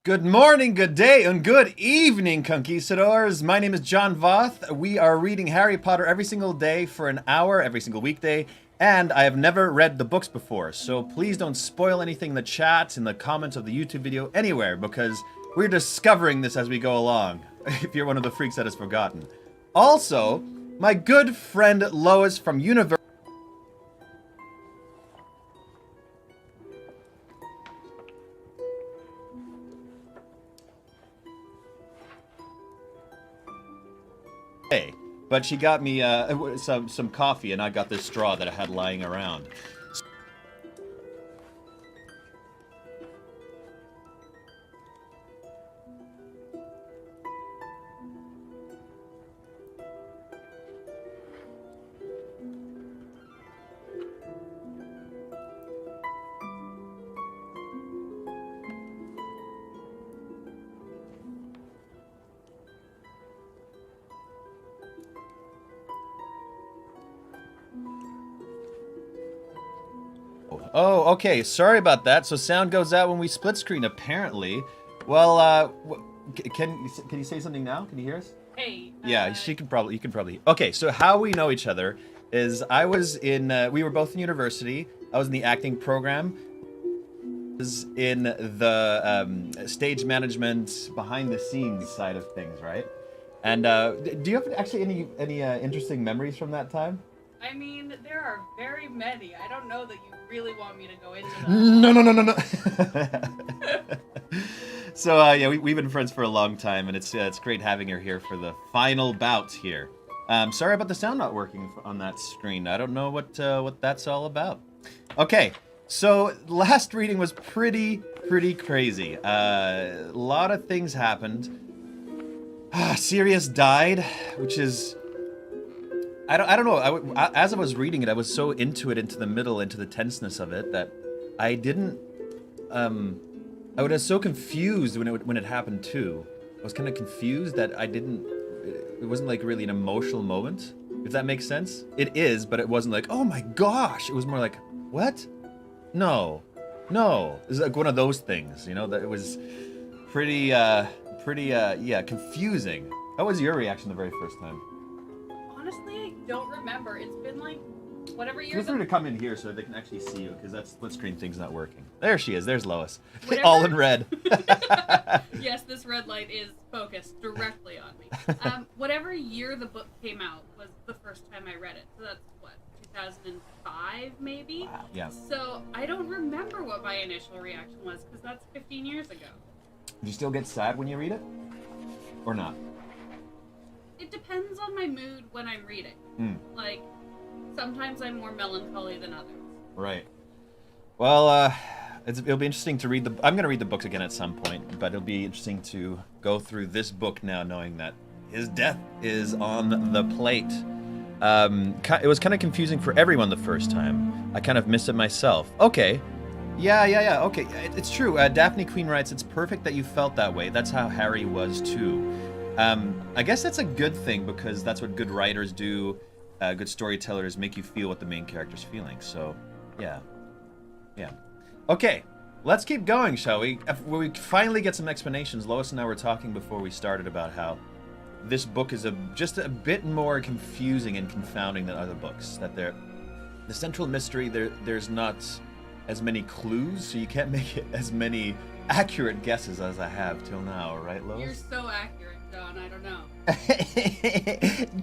Good morning, good day, and good evening, conquistadors. My name is John Voth. We are reading Harry Potter every single day for an hour, every single weekday, and I have never read the books before, so please don't spoil anything in the chat, in the comments of the YouTube video, anywhere, because we're discovering this as we go along, if you're one of the freaks that has forgotten. Also, my good friend Lois from Universe. But she got me some coffee, and I got this straw that I had lying around. Oh, okay. Sorry about that. So sound goes out when we split screen, apparently. Well, can you say something now? Can you hear us? Hey. Yeah, you can probably. Okay, so how we know each other is we were both in university. I was in the acting program. I was in the stage management, behind the scenes side of things, right? And do you have actually any interesting memories from that time? I mean, there are very many. I don't know that you really want me to go into that. No. So yeah, we've been friends for a long time, and it's great having her here for the final bout here. Sorry about the sound not working on that screen. I don't know what that's all about. Okay, so last reading was pretty crazy. A lot of things happened. Sirius died, which is. I don't know. As I was reading it, I was so into the middle, into the tenseness of it, that I didn't. I was so confused when it happened too. I was kind of confused that I didn't. It wasn't like really an emotional moment, if that makes sense. It is, but it wasn't like, oh my gosh. It was more like, what? No. It's like one of those things, that it was pretty confusing. How was your reaction the very first time? Honestly, I don't remember. It's been like whatever year. Feel free to come in here so they can actually see you, because that split screen thing's not working. There she is. There's Lois. All in red. Yes, this red light is focused directly on me. Whatever year the book came out was the first time I read it. So that's what, 2005 maybe? Wow, yeah. So I don't remember what my initial reaction was, because that's 15 years ago. Do you still get sad when you read it? Or not? It depends on my mood when I'm reading. Like, sometimes I'm more melancholy than others. Right. Well, it'll be interesting to read I'm going to read the books again at some point, but it'll be interesting to go through this book now, knowing that his death is on the plate. It was kind of confusing for everyone the first time. I kind of missed it myself. Okay. Yeah. Okay, it's true. Daphne Queen writes, "It's perfect that you felt that way. That's how Harry was too." I guess that's a good thing, because that's what good writers do. Good storytellers make you feel what the main character's feeling. So, yeah. Okay, let's keep going, shall we? We finally get some explanations. Lois and I were talking before we started about how this book is just a bit more confusing and confounding than other books. That the central mystery, there's not as many clues, so you can't make as many accurate guesses as I have till now, right, Lois? You're so accurate, John. I don't know.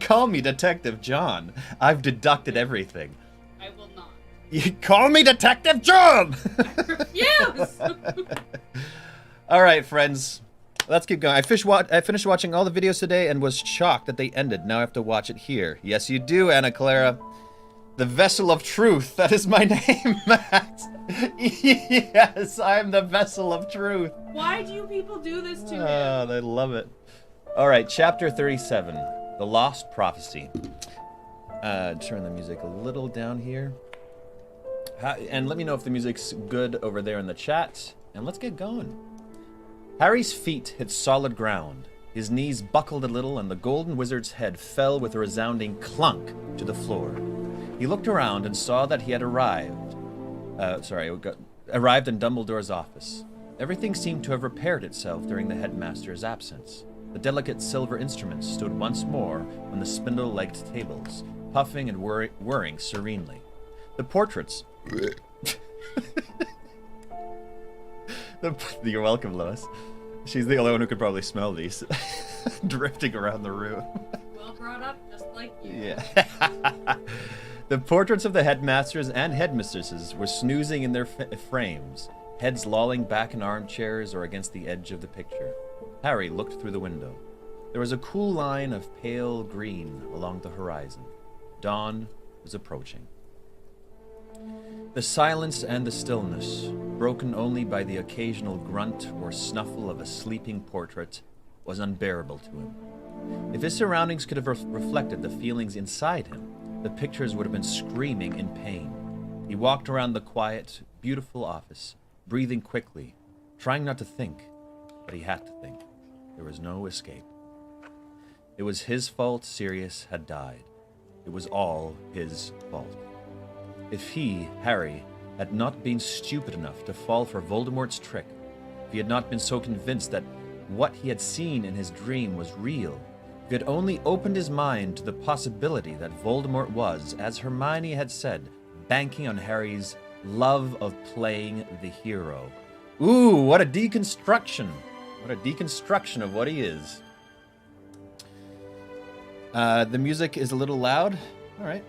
Call me Detective John. I've deducted everything. I will not. You call me Detective John! I refuse! All right, friends. Let's keep going. I finished watching all the videos today and was shocked that they ended. Now I have to watch it here. Yes, you do, Anna Clara. The Vessel of Truth. That is my name, Matt. Yes, I am the Vessel of Truth. Why do you people do this to him? Oh, they love it. All right, chapter 37. The Lost Prophecy. Turn the music a little down here. And let me know if the music's good over there in the chat. And let's get going. Harry's feet hit solid ground. His knees buckled a little, and the Golden Wizard's head fell with a resounding clunk to the floor. He looked around and saw that he had arrived in Dumbledore's office. Everything seemed to have repaired itself during the headmaster's absence. The delicate silver instruments stood once more on the spindle-legged tables, puffing and whirring serenely. The portraits... You're welcome, Lois. She's the only one who could probably smell these. Drifting around the room. Well brought up, just like you. Yeah. The portraits of the headmasters and headmistresses were snoozing in their frames, heads lolling back in armchairs or against the edge of the picture. Harry looked through the window. There was a cool line of pale green along the horizon. Dawn was approaching. The silence and the stillness, broken only by the occasional grunt or snuffle of a sleeping portrait, was unbearable to him. If his surroundings could have reflected the feelings inside him, the pictures would have been screaming in pain. He walked around the quiet, beautiful office, breathing quickly, trying not to think, but he had to think. There was no escape. It was his fault Sirius had died. It was all his fault. If he, Harry, had not been stupid enough to fall for Voldemort's trick, if he had not been so convinced that what he had seen in his dream was real, if he had only opened his mind to the possibility that Voldemort was, as Hermione had said, banking on Harry's love of playing the hero. Ooh, what a deconstruction! What a deconstruction of what he is. The music is a little loud. All right.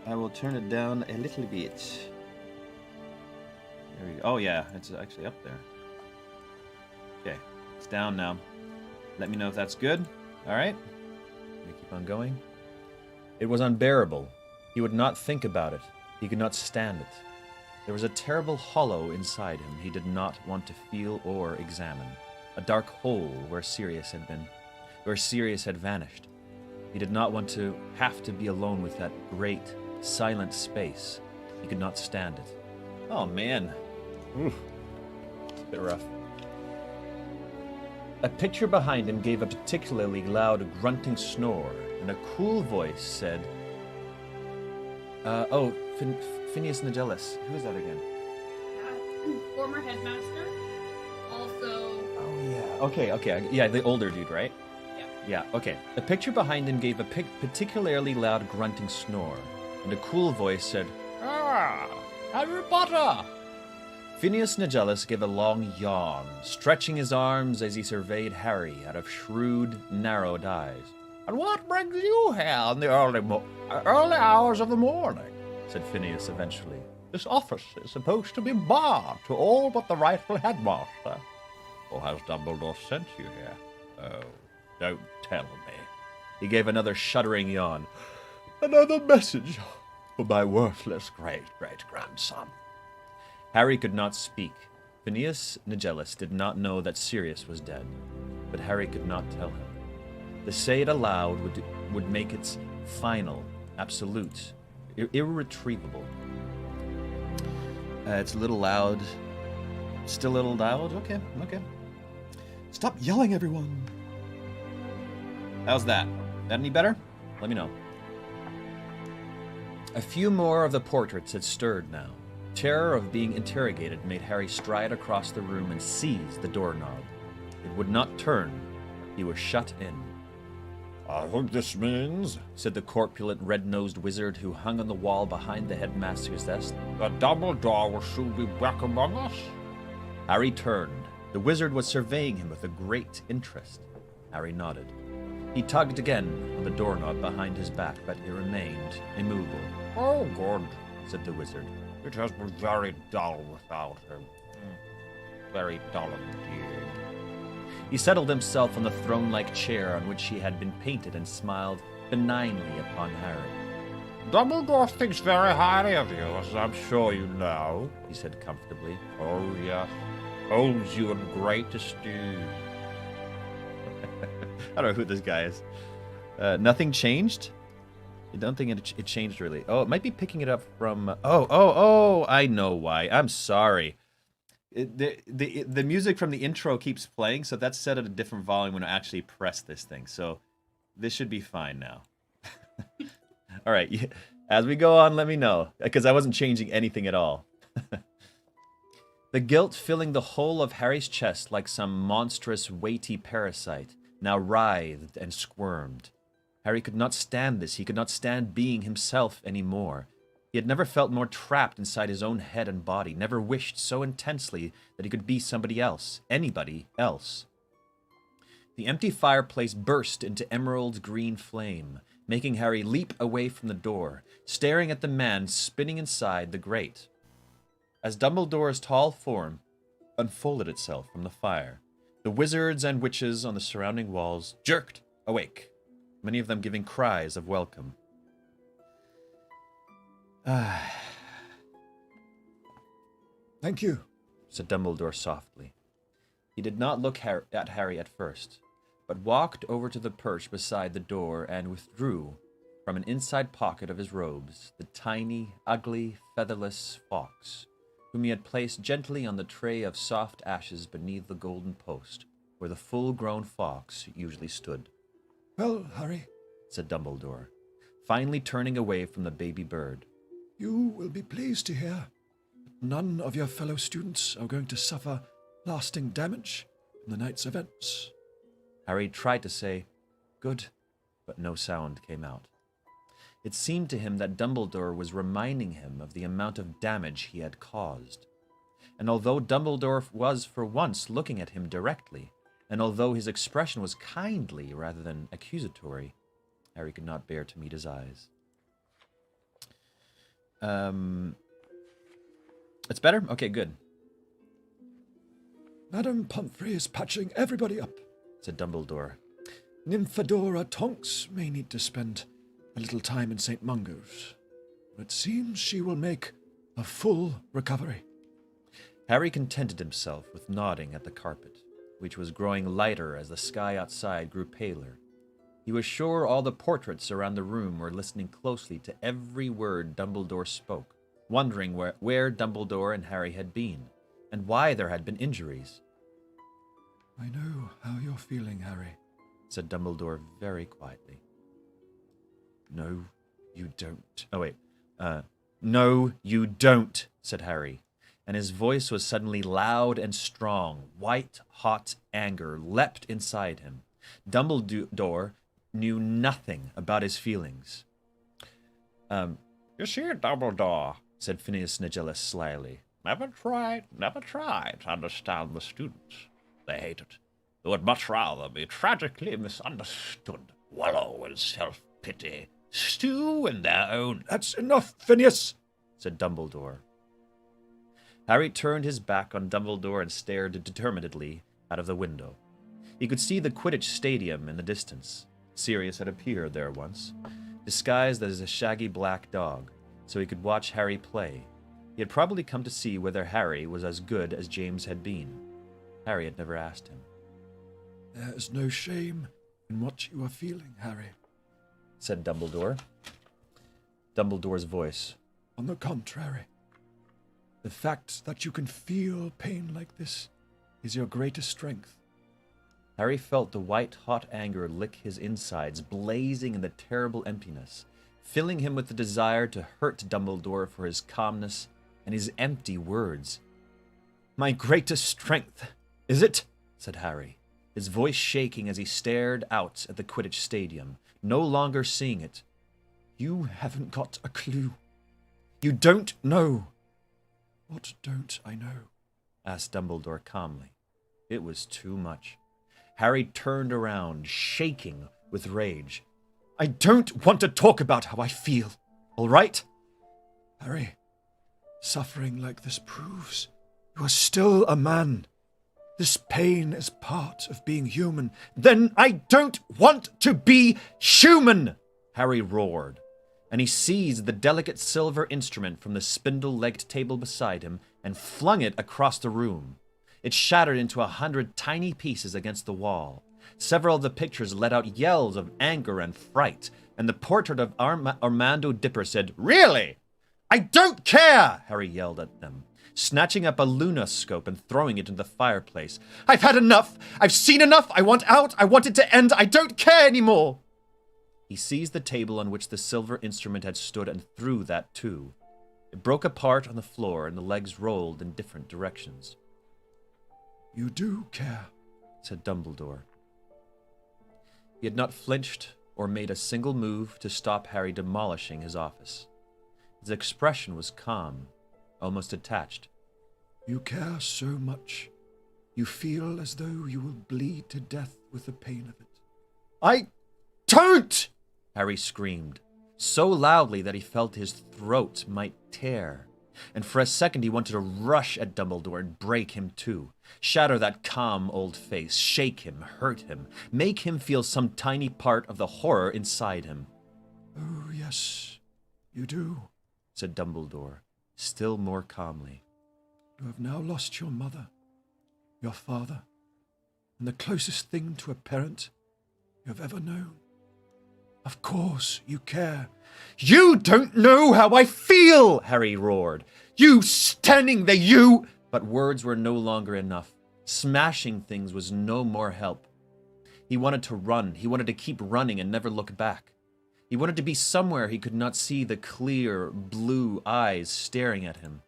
I will turn it down a little bit. There we go. Oh, yeah. It's actually up there. Okay. It's down now. Let me know if that's good. All right. We keep on going. It was unbearable. He would not think about it. He could not stand it. There was a terrible hollow inside him he did not want to feel or examine. A dark hole where Sirius had been. Where Sirius had vanished. He did not want to have to be alone with that great, silent space. He could not stand it. Oh, man. Oof. It's a bit rough. A picture behind him gave a particularly loud grunting snore, and a cool voice said, Phineas Nigellus. Who is that again? Former headmaster. Also... Oh, yeah. Okay. Yeah, the older dude, right? Yeah, okay. The picture behind him gave a particularly loud grunting snore, and a cool voice said, Harry Potter! Phineas Nigellus gave a long yawn, stretching his arms as he surveyed Harry out of shrewd, narrowed eyes. And what brings you here in the early hours of the morning? Said Phineas eventually. This office is supposed to be barred to all but the rightful headmaster. Or has Dumbledore sent you here? Oh, don't tell me. He gave another shuddering yawn. Another message for my worthless great-great-grandson. Harry could not speak. Phineas Nigellus did not know that Sirius was dead, but Harry could not tell him. To say it aloud would make it final, absolute, irretrievable. It's a little loud. Still a little loud? Okay. Stop yelling, everyone. How's that? That any better? Let me know. A few more of the portraits had stirred now. Terror of being interrogated made Harry stride across the room and seize the doorknob. It would not turn. He was shut in. I think this means, said the corpulent, red-nosed wizard who hung on the wall behind the headmaster's desk, that Dumbledore will soon be back among us. Harry turned. The wizard was surveying him with a great interest. Harry nodded. He tugged again on the doorknob behind his back, but it remained immovable. Oh, good, said the wizard. It has been very dull without him. Very dull indeed. He settled himself on the throne-like chair on which he had been painted and smiled benignly upon Harry. Dumbledore thinks very highly of you, as I'm sure you know, he said comfortably. Oh, yes. Holds you in great esteem. I don't know who this guy is. Nothing changed? I don't think it changed really. Oh, it might be picking it up from... Oh, I know why. I'm sorry. The music from the intro keeps playing, so that's set at a different volume when I actually press this thing. So this should be fine now. All right. As we go on, let me know, because I wasn't changing anything at all. The guilt filling the whole of Harry's chest like some monstrous, weighty parasite now writhed and squirmed. Harry could not stand this. He could not stand being himself any more. He had never felt more trapped inside his own head and body, never wished so intensely that he could be somebody else, anybody else. The empty fireplace burst into emerald green flame, making Harry leap away from the door, staring at the man spinning inside the grate. As Dumbledore's tall form unfolded itself from the fire, the wizards and witches on the surrounding walls jerked awake, many of them giving cries of welcome. Thank you, said Dumbledore softly. He did not look at Harry at first, but walked over to the perch beside the door and withdrew from an inside pocket of his robes the tiny, ugly, featherless fox, whom he had placed gently on the tray of soft ashes beneath the golden post, where the full-grown fox usually stood. Well, Harry, said Dumbledore, finally turning away from the baby bird. You will be pleased to hear that none of your fellow students are going to suffer lasting damage from the night's events. Harry tried to say, good, but no sound came out. It seemed to him that Dumbledore was reminding him of the amount of damage he had caused. And although Dumbledore was for once looking at him directly, and although his expression was kindly rather than accusatory, Harry could not bear to meet his eyes. It's better? Okay, good. Madame Pomfrey is patching everybody up, said Dumbledore. Nymphadora Tonks may need to spend a little time in St. Mungo's, but it seems she will make a full recovery. Harry contented himself with nodding at the carpet, which was growing lighter as the sky outside grew paler. He was sure all the portraits around the room were listening closely to every word Dumbledore spoke, wondering where Dumbledore and Harry had been, and why there had been injuries. I know how you're feeling, Harry, said Dumbledore very quietly. No, you don't. Oh, wait. No, you don't, said Harry, and his voice was suddenly loud and strong. White-hot anger leapt inside him. Dumbledore knew nothing about his feelings. You see, Dumbledore, said Phineas Nigellus slyly. never tried to understand the students. They hate it. They would much rather be tragically misunderstood, wallow in self-pity, stew in their own... That's enough, Phineas, said Dumbledore. Harry turned his back on Dumbledore and stared determinedly out of the window. He could see the Quidditch stadium in the distance. Sirius had appeared there once, disguised as a shaggy black dog, so he could watch Harry play. He had probably come to see whether Harry was as good as James had been. Harry had never asked him. There is no shame in what you are feeling, Harry, said Dumbledore. Dumbledore's voice. On the contrary, the fact that you can feel pain like this is your greatest strength. Harry felt the white-hot anger lick his insides, blazing in the terrible emptiness, filling him with the desire to hurt Dumbledore for his calmness and his empty words. My greatest strength, is it? Said Harry, his voice shaking as he stared out at the Quidditch stadium, no longer seeing it. You haven't got a clue. You don't know. What don't I know? Asked Dumbledore calmly. It was too much. Harry turned around, shaking with rage. I don't want to talk about how I feel, all right? Harry, suffering like this proves you are still a man. This pain is part of being human. Then I don't want to be human, Harry roared, and he seized the delicate silver instrument from the spindle-legged table beside him and flung it across the room. It shattered into 100 tiny pieces against the wall. Several of the pictures let out yells of anger and fright, and the portrait of Armando Dipper said, Really? I don't care, Harry yelled at them, snatching up a lunoscope and throwing it into the fireplace. I've had enough! I've seen enough! I want out! I want it to end! I don't care anymore! He seized the table on which the silver instrument had stood and threw that too. It broke apart on the floor, and the legs rolled in different directions. You do care, said Dumbledore. He had not flinched or made a single move to stop Harry demolishing his office. His expression was calm, almost detached. You care so much. You feel as though you will bleed to death with the pain of it. I don't! Harry screamed, so loudly that he felt his throat might tear. And for a second he wanted to rush at Dumbledore and break him too. Shatter that calm old face, shake him, hurt him, make him feel some tiny part of the horror inside him. Oh, yes, you do, said Dumbledore, still more calmly. You have now lost your mother, your father, and the closest thing to a parent you have ever known. Of course you care. You don't know how I feel, Harry roared. You standing there, you... But words were no longer enough. Smashing things was no more help. He wanted to run. He wanted to keep running and never look back. He wanted to be somewhere he could not see the clear, blue eyes staring at him,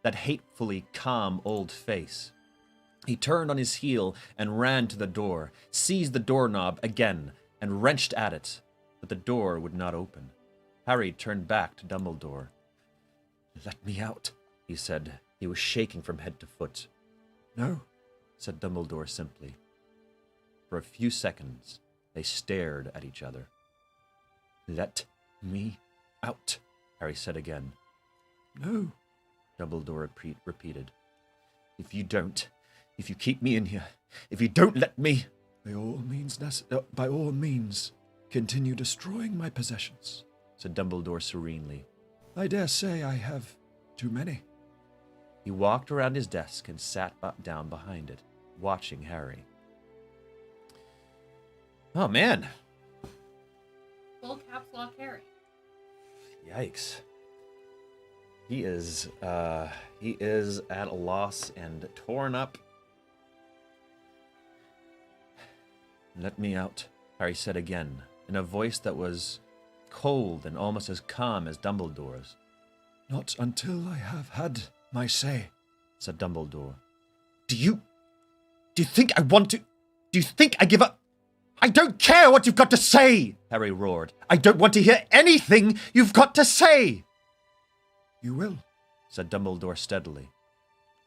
that hatefully calm old face. He turned on his heel and ran to the door, seized the doorknob again, and wrenched at it, but the door would not open. Harry turned back to Dumbledore. "Let me out," he said. He was shaking from head to foot. No, said Dumbledore simply. For a few seconds, they stared at each other. "Let me out," Harry said again. No, Dumbledore repeated. If you keep me in here, if you don't let me..." By all means, continue destroying my possessions, said Dumbledore serenely. I dare say I have too many. He walked around his desk and sat down behind it, watching Harry. Oh, man. Full caps lock Harry. Yikes. He is at a loss and torn up. "Let me out," Harry said again, in a voice that was cold and almost as calm as Dumbledore's. Not until I have had my say, said Dumbledore. Do you think I want to? Do you think I give up? I don't care what you've got to say, Harry roared. I don't want to hear anything you've got to say. You will, said Dumbledore steadily.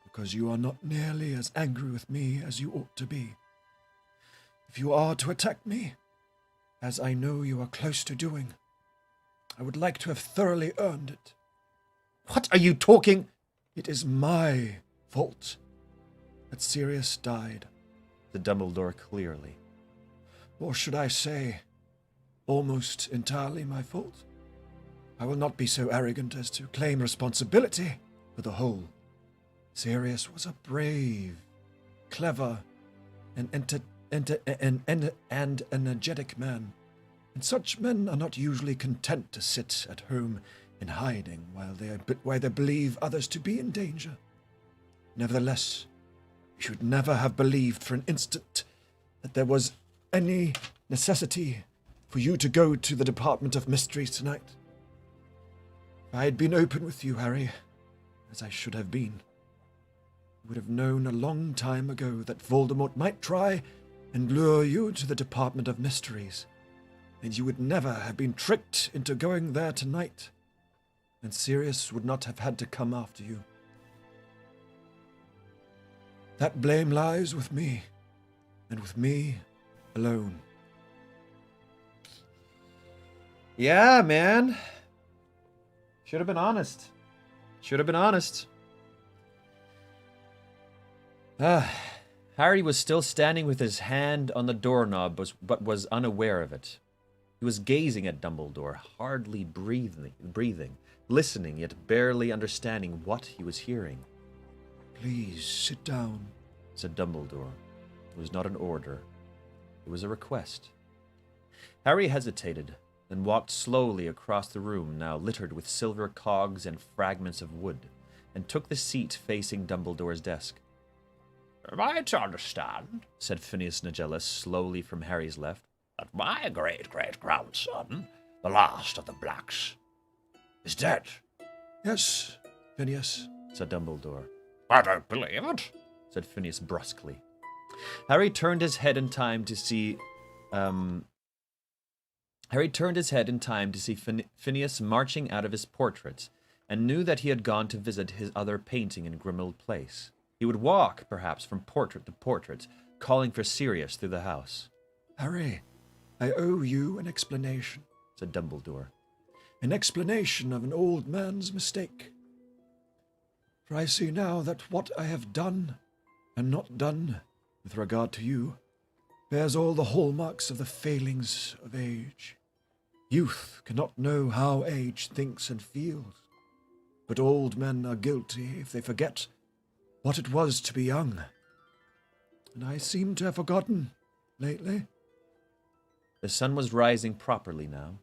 Because you are not nearly as angry with me as you ought to be. If you are to attack me, as I know you are close to doing, I would like to have thoroughly earned it. What are you talking? It is my fault that Sirius died, said Dumbledore clearly. Or should I say, almost entirely my fault? I will not be so arrogant as to claim responsibility for the whole. Sirius was a brave, clever, and energetic man, and such men are not usually content to sit at home in hiding while they believe others to be in danger. Nevertheless, you should never have believed for an instant that there was any necessity for you to go to the Department of Mysteries tonight. If I had been open with you, Harry, as I should have been, you would have known a long time ago that Voldemort might try and lure you to the Department of Mysteries, and you would never have been tricked into going there tonight, and Sirius would not have had to come after you. That blame lies with me, and with me alone. Yeah, man. Should have been honest. Harry was still standing with his hand on the doorknob, but was unaware of it. He was gazing at Dumbledore, hardly breathing, listening, yet barely understanding what he was hearing. Please sit down, said Dumbledore. It was not an order. It was a request. Harry hesitated, then walked slowly across the room, now littered with silver cogs and fragments of wood, and took the seat facing Dumbledore's desk. Am I to understand, said Phineas Nigellus slowly from Harry's left, that my great-great-grandson, the last of the Blacks, is dead? Yes, Phineas, said Dumbledore. I don't believe it. Said Phineas brusquely. Harry turned his head in time to see Phineas marching out of his portraits, and knew that he had gone to visit his other painting in Grimmauld Place. He would walk, perhaps, from portrait to portrait, calling for Sirius through the house. Harry, I owe you an explanation. Said Dumbledore. An explanation of an old man's mistake. For I see now that what I have done and not done with regard to you bears all the hallmarks of the failings of age. Youth cannot know how age thinks and feels, but old men are guilty if they forget what it was to be young. And I seem to have forgotten lately. The sun was rising properly now.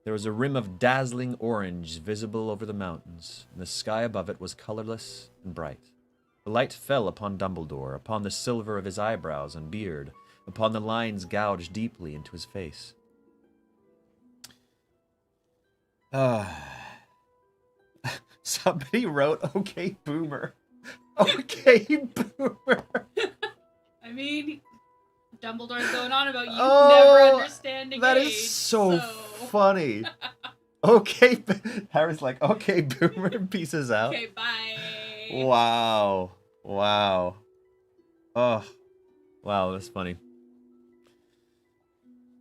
There was a rim of dazzling orange visible over the mountains, and the sky above it was colorless and bright. The light fell upon Dumbledore, upon the silver of his eyebrows and beard, upon the lines gouged deeply into his face. Somebody wrote, "Okay, boomer." Okay, boomer. I mean, Dumbledore's going on about you Oh, never understanding That age, is so funny. Okay, Harry's like, "Okay, boomer," and pieces out. Okay, bye. Wow. Wow. Oh. Wow, that's funny.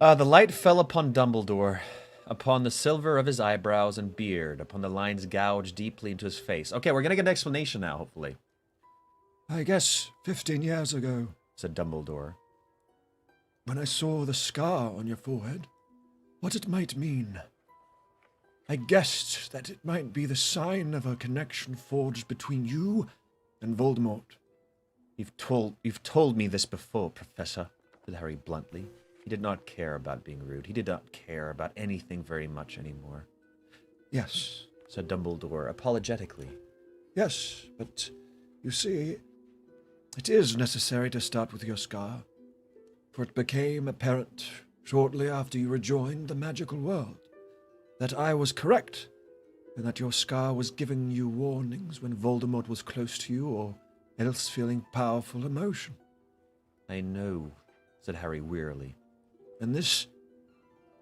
The light fell upon Dumbledore, upon the silver of his eyebrows and beard, upon the lines gouged deeply into his face. Okay, we're going to get an explanation now, hopefully. I guess 15 years ago, Said Dumbledore. when I saw the scar on your forehead, what it might mean. I guessed that it might be the sign of a connection forged between you and Voldemort. You've told me this before, Professor, said Harry bluntly. He did not care about being rude. He did not care about anything very much anymore. Yes, Said Dumbledore apologetically. yes, but you see, it is necessary to start with your scar, for it became apparent shortly after you rejoined the magical world that I was correct, and that your scar was giving you warnings when Voldemort was close to you or else feeling powerful emotion. I know, said Harry wearily. And this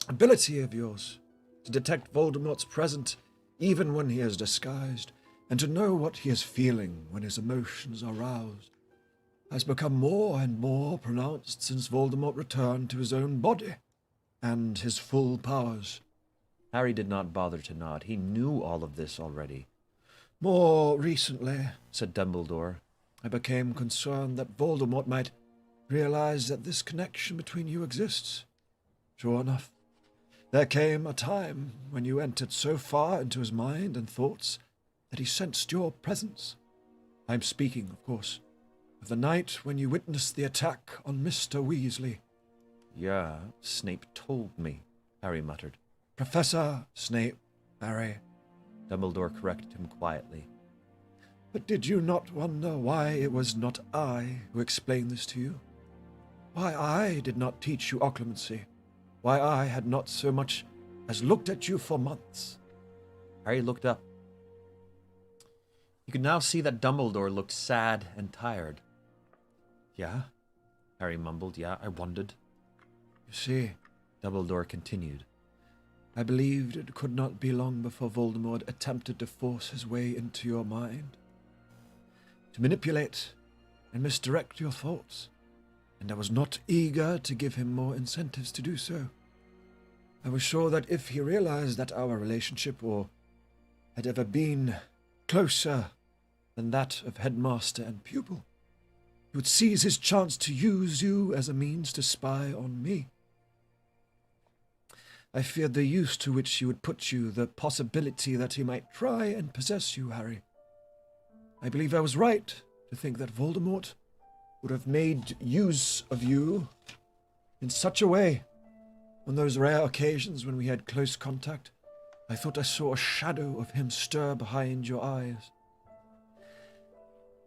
ability of yours to detect Voldemort's presence even when he is disguised, and to know what he is feeling when his emotions are roused, has become more and more pronounced since Voldemort returned to his own body and his full powers. Harry did not bother to nod. He knew all of this already. More recently, Said Dumbledore. I became concerned that Voldemort might realize that this connection between you exists. Sure enough, there came a time when you entered so far into his mind and thoughts that he sensed your presence. I am speaking, of course, of the night when you witnessed the attack on Mr. Weasley. Yeah, Snape told me, Harry muttered. Professor Snape, Harry. Dumbledore corrected him quietly. But did you not wonder why it was not I who explained this to you? Why I did not teach you occlumency? Why I had not so much as looked at you for months? Harry looked up. He could now see that Dumbledore looked sad and tired. Yeah, Harry mumbled. Yeah, I wondered. You see, Dumbledore continued. I believed it could not be long before Voldemort attempted to force his way into your mind, to manipulate and misdirect your thoughts, and I was not eager to give him more incentives to do so. I was sure that if he realized that our relationship had ever been closer than that of headmaster and pupil, he would seize his chance to use you as a means to spy on me. I feared the use to which he would put you, the possibility that he might try and possess you, Harry. I believe I was right to think that Voldemort would have made use of you in such a way. On those rare occasions when we had close contact, I thought I saw a shadow of him stir behind your eyes.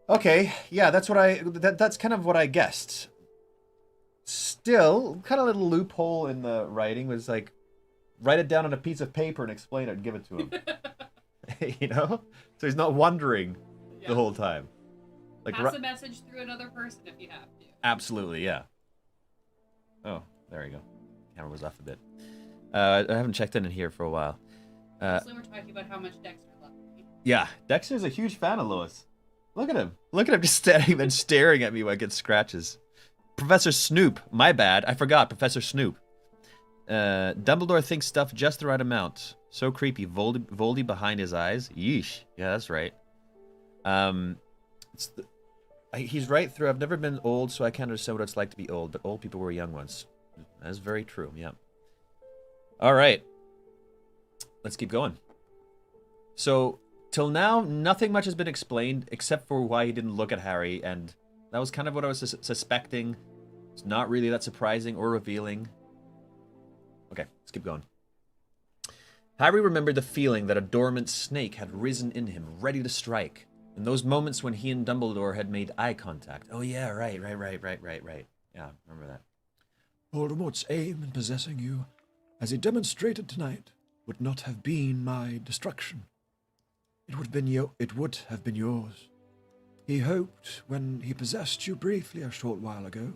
Okay, yeah, that's kind of what I guessed. Still, kind of a little loophole in the writing was like, write it down on a piece of paper and explain it and give it to him. you know? So he's not wandering Yeah. the whole time. Like Pass a message through another person if you have to. Absolutely, yeah. Oh, there you go. Camera was off a bit. I haven't checked in here for a while. Mostly we're talking about how much Dexter loved me. Yeah, Dexter's a huge fan of Lois. Look at him. Look at him just standing there staring at me while I get scratches. Professor Snoop. My bad. I forgot. Professor Snoop. Dumbledore thinks stuff just the right amount. So creepy. Voldy behind his eyes. Yeesh. Yeah, that's right. He's right through. I've never been old, so I can't understand what it's like to be old, but old people were young once. That's very true, yeah. All right. Let's keep going. So, till now, nothing much has been explained except for why he didn't look at Harry, and that was kind of what I was suspecting. It's not really that surprising or revealing. Okay, let's keep going. Harry remembered the feeling that a dormant snake had risen in him, ready to strike. In those moments when he and Dumbledore had made eye contact. Oh yeah, right. Yeah, remember that. Voldemort's aim in possessing you, as he demonstrated tonight, would not have been my destruction. It would have been yours. He hoped, when he possessed you briefly a short while ago,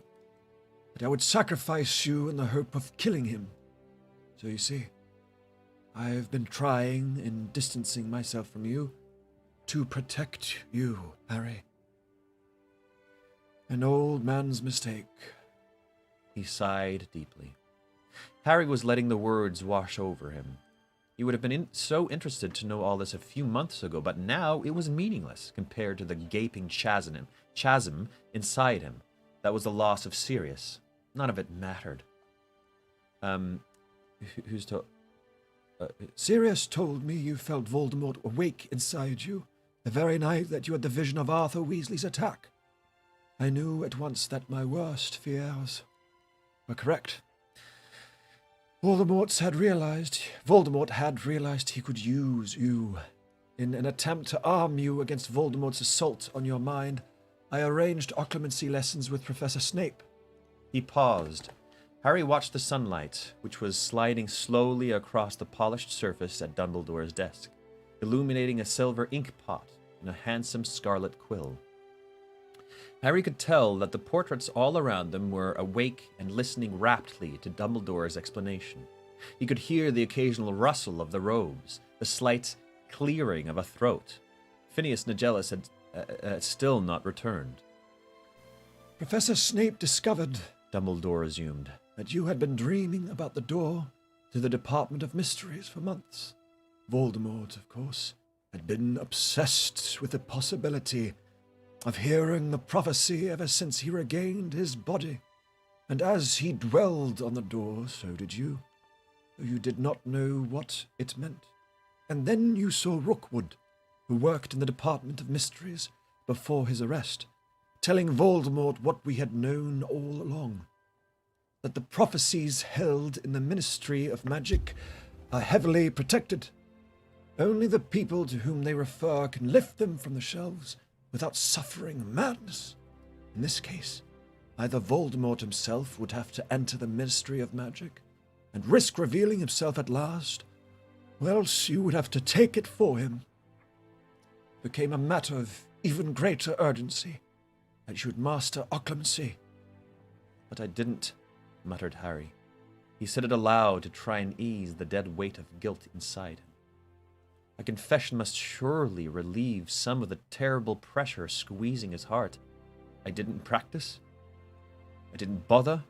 that I would sacrifice you in the hope of killing him. So you see, I have been trying, in distancing myself from you, to protect you, Harry. An old man's mistake. He sighed deeply. Harry was letting the words wash over him. He would have been so interested to know all this a few months ago, but now it was meaningless compared to the gaping chasm inside him. That was the loss of Sirius. None of it mattered. Who's to... Sirius told me you felt Voldemort awake inside you the very night that you had the vision of Arthur Weasley's attack. I knew at once that my worst fears were correct. Voldemort had realized he could use you. In an attempt to arm you against Voldemort's assault on your mind, I arranged occlumency lessons with Professor Snape. He paused. Harry watched the sunlight, which was sliding slowly across the polished surface at Dumbledore's desk, illuminating a silver ink pot and a handsome scarlet quill. Harry could tell that the portraits all around them were awake and listening raptly to Dumbledore's explanation. He could hear the occasional rustle of the robes, the slight clearing of a throat. Phineas Nigellus had still not returned. Professor Snape discovered, Dumbledore resumed, that you had been dreaming about the door to the Department of Mysteries for months. Voldemort, of course, had been obsessed with the possibility of hearing the prophecy ever since he regained his body. And as he dwelled on the door, so did you, though you did not know what it meant. And then you saw Rookwood, who worked in the Department of Mysteries before his arrest, telling Voldemort what we had known all along, that the prophecies held in the Ministry of Magic are heavily protected. Only the people to whom they refer can lift them from the shelves without suffering madness. In this case, either Voldemort himself would have to enter the Ministry of Magic and risk revealing himself at last, or else you would have to take it for him. It became a matter of even greater urgency that you would master occlumency. But I didn't, muttered Harry. He said it aloud to try and ease the dead weight of guilt inside him. A confession must surely relieve some of the terrible pressure squeezing his heart. I didn't practice. I didn't bother.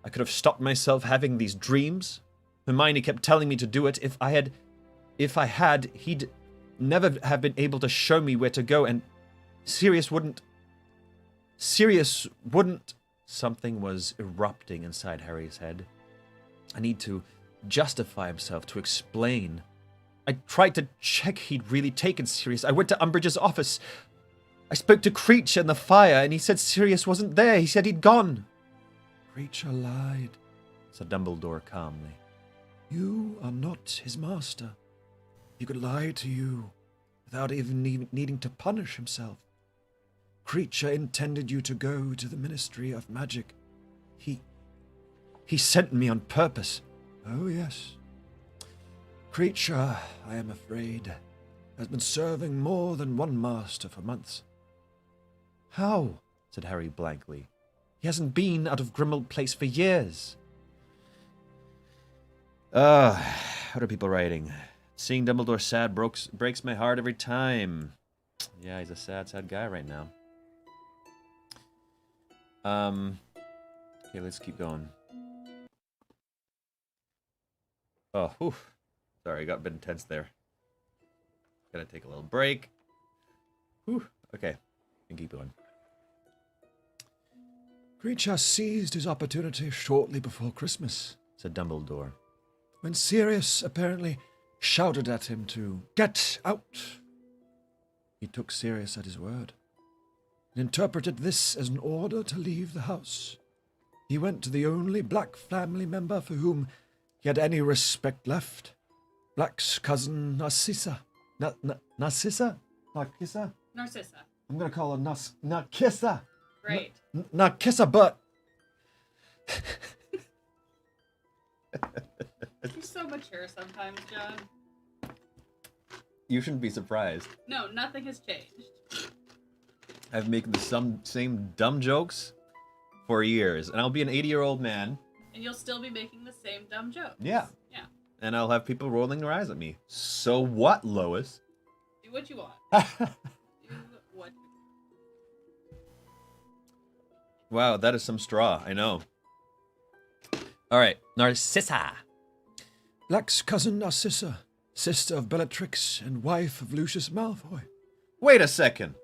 I could have stopped myself having these dreams. Hermione kept telling me to do it. If I had, he'd never have been able to show me where to go, and Sirius wouldn't. Something was erupting inside Harry's head. A need to justify himself, to explain. I tried to check he'd really taken Sirius. I went to Umbridge's office. I spoke to Creature in the fire, and he said Sirius wasn't there. He said he'd gone. Creature lied, said Dumbledore calmly. You are not his master. He could lie to you without even needing to punish himself. Creature intended you to go to the Ministry of Magic. He sent me on purpose. Oh, yes. Creature, I am afraid, has been serving more than one master for months. How? Said Harry blankly. He hasn't been out of Grimmauld Place for years. What are people writing? Seeing Dumbledore sad breaks my heart every time. Yeah, he's a sad, sad guy right now. Okay, let's keep going. Oh, whew. Sorry, I got a bit intense there. Gotta take a little break. Whew. Okay, and keep going. Kreacher seized his opportunity shortly before Christmas, Said Dumbledore. when Sirius apparently shouted at him to get out. He took Sirius at his word and interpreted this as an order to leave the house. He went to the only black family member for whom he had any respect left, Black's cousin Narcissa. Narcissa? Narcissa? Narcissa. I'm going to call her Narcissa. Right. Narcissa, but... You're so mature sometimes, John. You shouldn't be surprised. No, nothing has changed. I've making the same dumb jokes for years, and I'll be an 80-year-old man. And you'll still be making the same dumb jokes. Yeah. Yeah. And I'll have people rolling their eyes at me. So what, Lois? Do what you want. Do what you Wow, that is some straw, I know. All right, Narcissa. Black's cousin Narcissa, sister of Bellatrix and wife of Lucius Malfoy. Wait a second.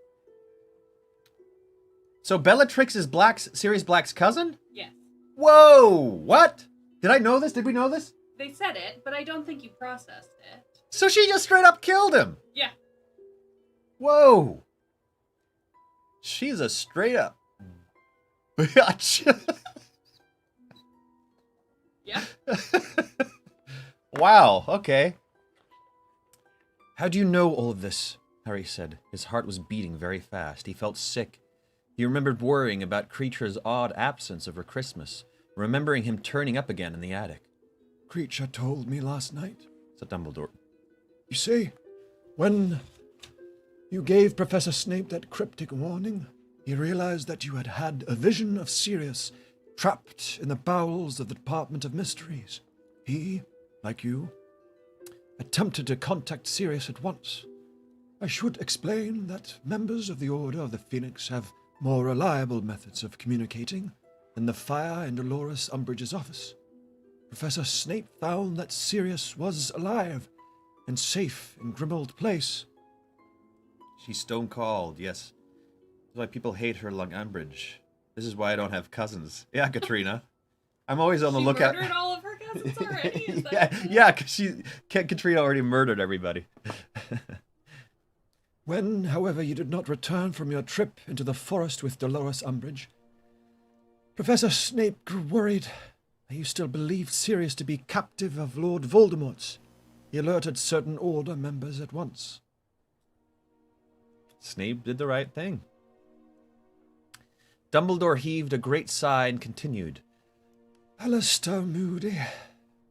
So Bellatrix is Sirius Black's cousin? Yes. Whoa! What? Did I know this? Did we know this? They said it, but I don't think you processed it. So she just straight up killed him. Yeah. Whoa. She's a straight up bitch. Yeah. Wow, okay. How do you know all of this? Harry said. His heart was beating very fast. He felt sick. He remembered worrying about Kreacher's odd absence over Christmas, remembering him turning up again in the attic. Kreacher told me last night, Said Dumbledore. You see, when you gave Professor Snape that cryptic warning, he realized that you had had a vision of Sirius trapped in the bowels of the Department of Mysteries. He, like you, attempted to contact Sirius at once. I should explain that members of the Order of the Phoenix have more reliable methods of communicating than the fire in Dolores Umbridge's office. Professor Snape found that Sirius was alive and safe in Grimmauld Place. She's stone cold, yes. That's why people hate her like Umbridge. This is why I don't have cousins. Yeah, Katrina. I'm always on the lookout. She murdered all of her cousins already? Is that yeah, true? yeah, because Katrina already murdered everybody. When, however, you did not return from your trip into the forest with Dolores Umbridge, Professor Snape grew worried that you still believed Sirius to be captive of Lord Voldemort's. He alerted certain Order members at once. Snape did the right thing. Dumbledore heaved a great sigh and continued. Alistair Moody,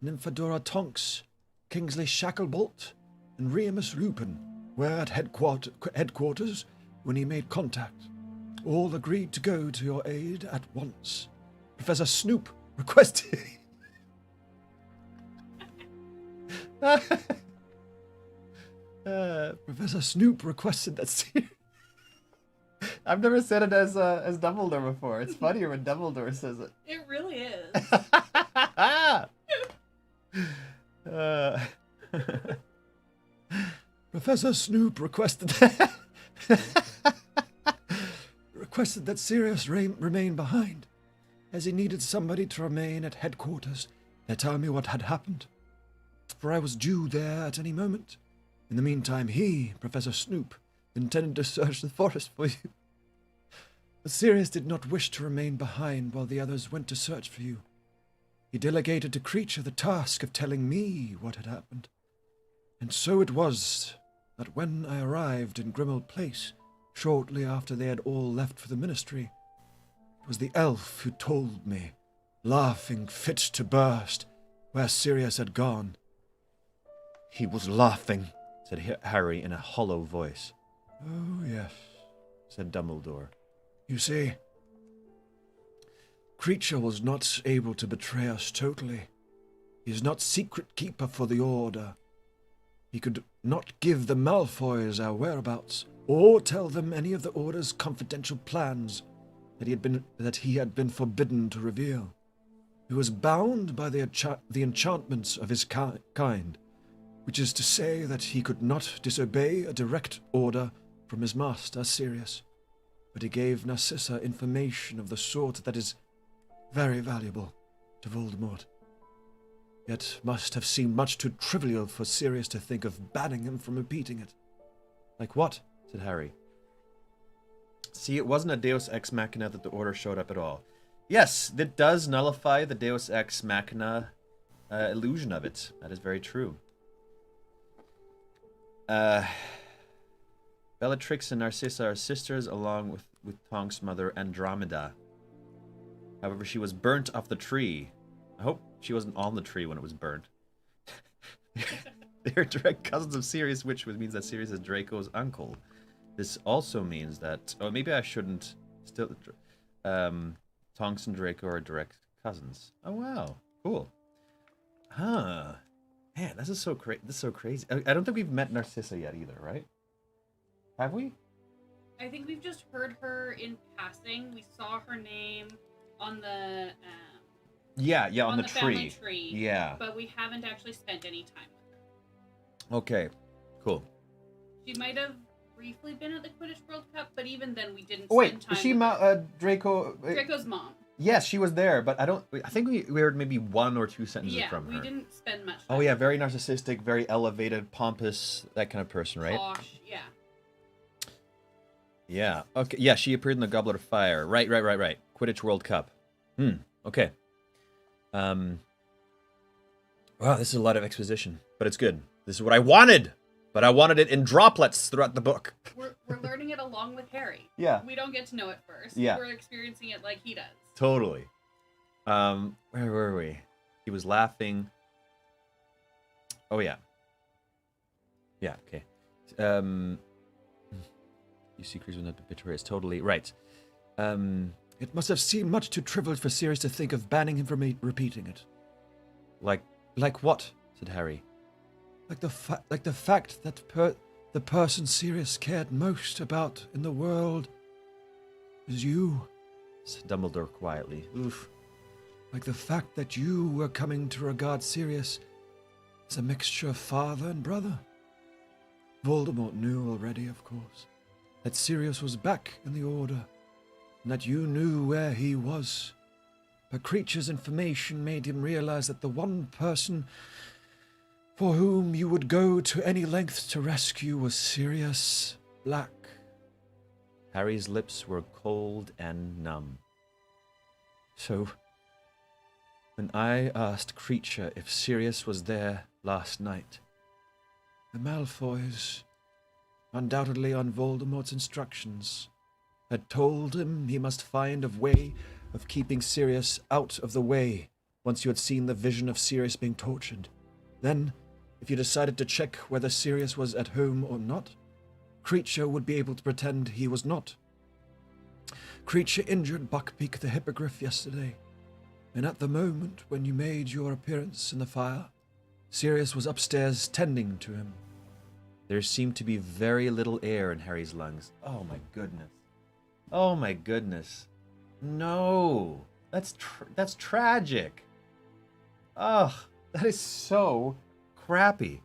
Nymphadora Tonks, Kingsley Shacklebolt, and Remus Lupin were at headquarters when he made contact. All agreed to go to your aid at once. Professor Snoop requested... Professor Snoop requested that... I've never said it as Dumbledore before. It's funnier when Dumbledore says it. It really is. Professor Snoop requested that Sirius remain behind, as he needed somebody to remain at headquarters to tell me what had happened, for I was due there at any moment. In the meantime, he, Professor Snoop, intended to search the forest for you. But Sirius did not wish to remain behind while the others went to search for you. He delegated to Kreacher the task of telling me what had happened. And so it was that when I arrived in Grimmauld Place, shortly after they had all left for the ministry, it was the elf who told me, laughing fit to burst, where Sirius had gone. He was laughing, said Harry in a hollow voice. Oh, yes, Said Dumbledore. you see, Creature was not able to betray us totally. He is not secret keeper for the Order. He could not give the Malfoys our whereabouts, or tell them any of the Order's confidential plans that he had been forbidden to reveal. He was bound by the enchantments of his kind, which is to say that he could not disobey a direct order from his master, Sirius. But he gave Narcissa information of the sort that is very valuable to Voldemort. Yet must have seemed much too trivial for Sirius to think of banning him from repeating it. Like what? Said Harry. See, it wasn't a Deus Ex Machina that the Order showed up at all. Yes, that does nullify the Deus Ex Machina illusion of it. That is very true. Bellatrix and Narcissa are sisters along with Tonks' mother Andromeda. However, she was burnt off the tree. I hope she wasn't on the tree when it was burnt. They're direct cousins of Sirius, which means that Sirius is Draco's uncle. This also means that... Oh, maybe I shouldn't... Still... Tonks and Draco are direct cousins. Oh, wow. Cool. Huh. Man, this is so crazy. I don't think we've met Narcissa yet either, right? Have we? I think we've just heard her in passing. We saw her name on the on the family tree. Yeah. But we haven't actually spent any time with her. Okay. Cool. She might have briefly been at the Quidditch World Cup, but even then we didn't Oh, wait, spend time was she with Draco? Draco's mom. Yes, she was there, but I think we heard maybe one or two sentences from her. Yeah, we didn't spend much time. Oh yeah, very narcissistic, very elevated, pompous, that kind of person, right? Posh, yeah. Yeah. Okay. Yeah, she appeared in the Goblet of Fire. Right. Quidditch World Cup. Okay. Wow, this is a lot of exposition, but it's good. This is what I wanted, but I wanted it in droplets throughout the book. We're learning it along with Harry. Yeah. We don't get to know it first. Yeah. We're experiencing it like he does. Totally. Where were we? He was laughing. Oh yeah. Yeah. Okay. You see, creatures will not betray us. Totally right. It must have seemed much too trivial for Sirius to think of banning him from repeating it. Like what? Said Harry. Like the fact that the person Sirius cared most about in the world is you. Said Dumbledore quietly. Oof. Like the fact that you were coming to regard Sirius as a mixture of father and brother. Voldemort knew already, of course, that Sirius was back in the Order, and that you knew where he was. But Creature's information made him realize that the one person for whom you would go to any length to rescue was Sirius Black. Harry's lips were cold and numb. So, when I asked Creature if Sirius was there last night, The Malfoys, undoubtedly on Voldemort's instructions, had told him he must find a way of keeping Sirius out of the way once you had seen the vision of Sirius being tortured. Then, if you decided to check whether Sirius was at home or not, Creature would be able to pretend he was not. Creature injured Buckbeak the Hippogriff yesterday, and at the moment when you made your appearance in the fire, Sirius was upstairs tending to him. there seemed to be very little air in Harry's lungs. Oh my goodness. Oh my goodness. No. That's tragic. Ugh, that is so crappy.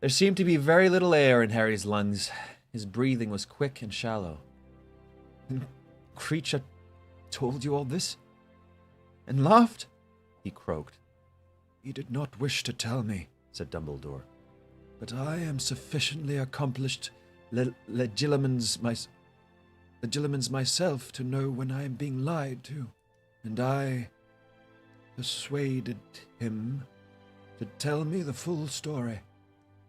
There seemed to be very little air in Harry's lungs. His breathing was quick and shallow. And Creature told you all this? And laughed? He croaked. He did not wish to tell me, Said Dumbledore. but I am sufficiently accomplished legilimens myself to know when I am being lied to, and I persuaded him to tell me the full story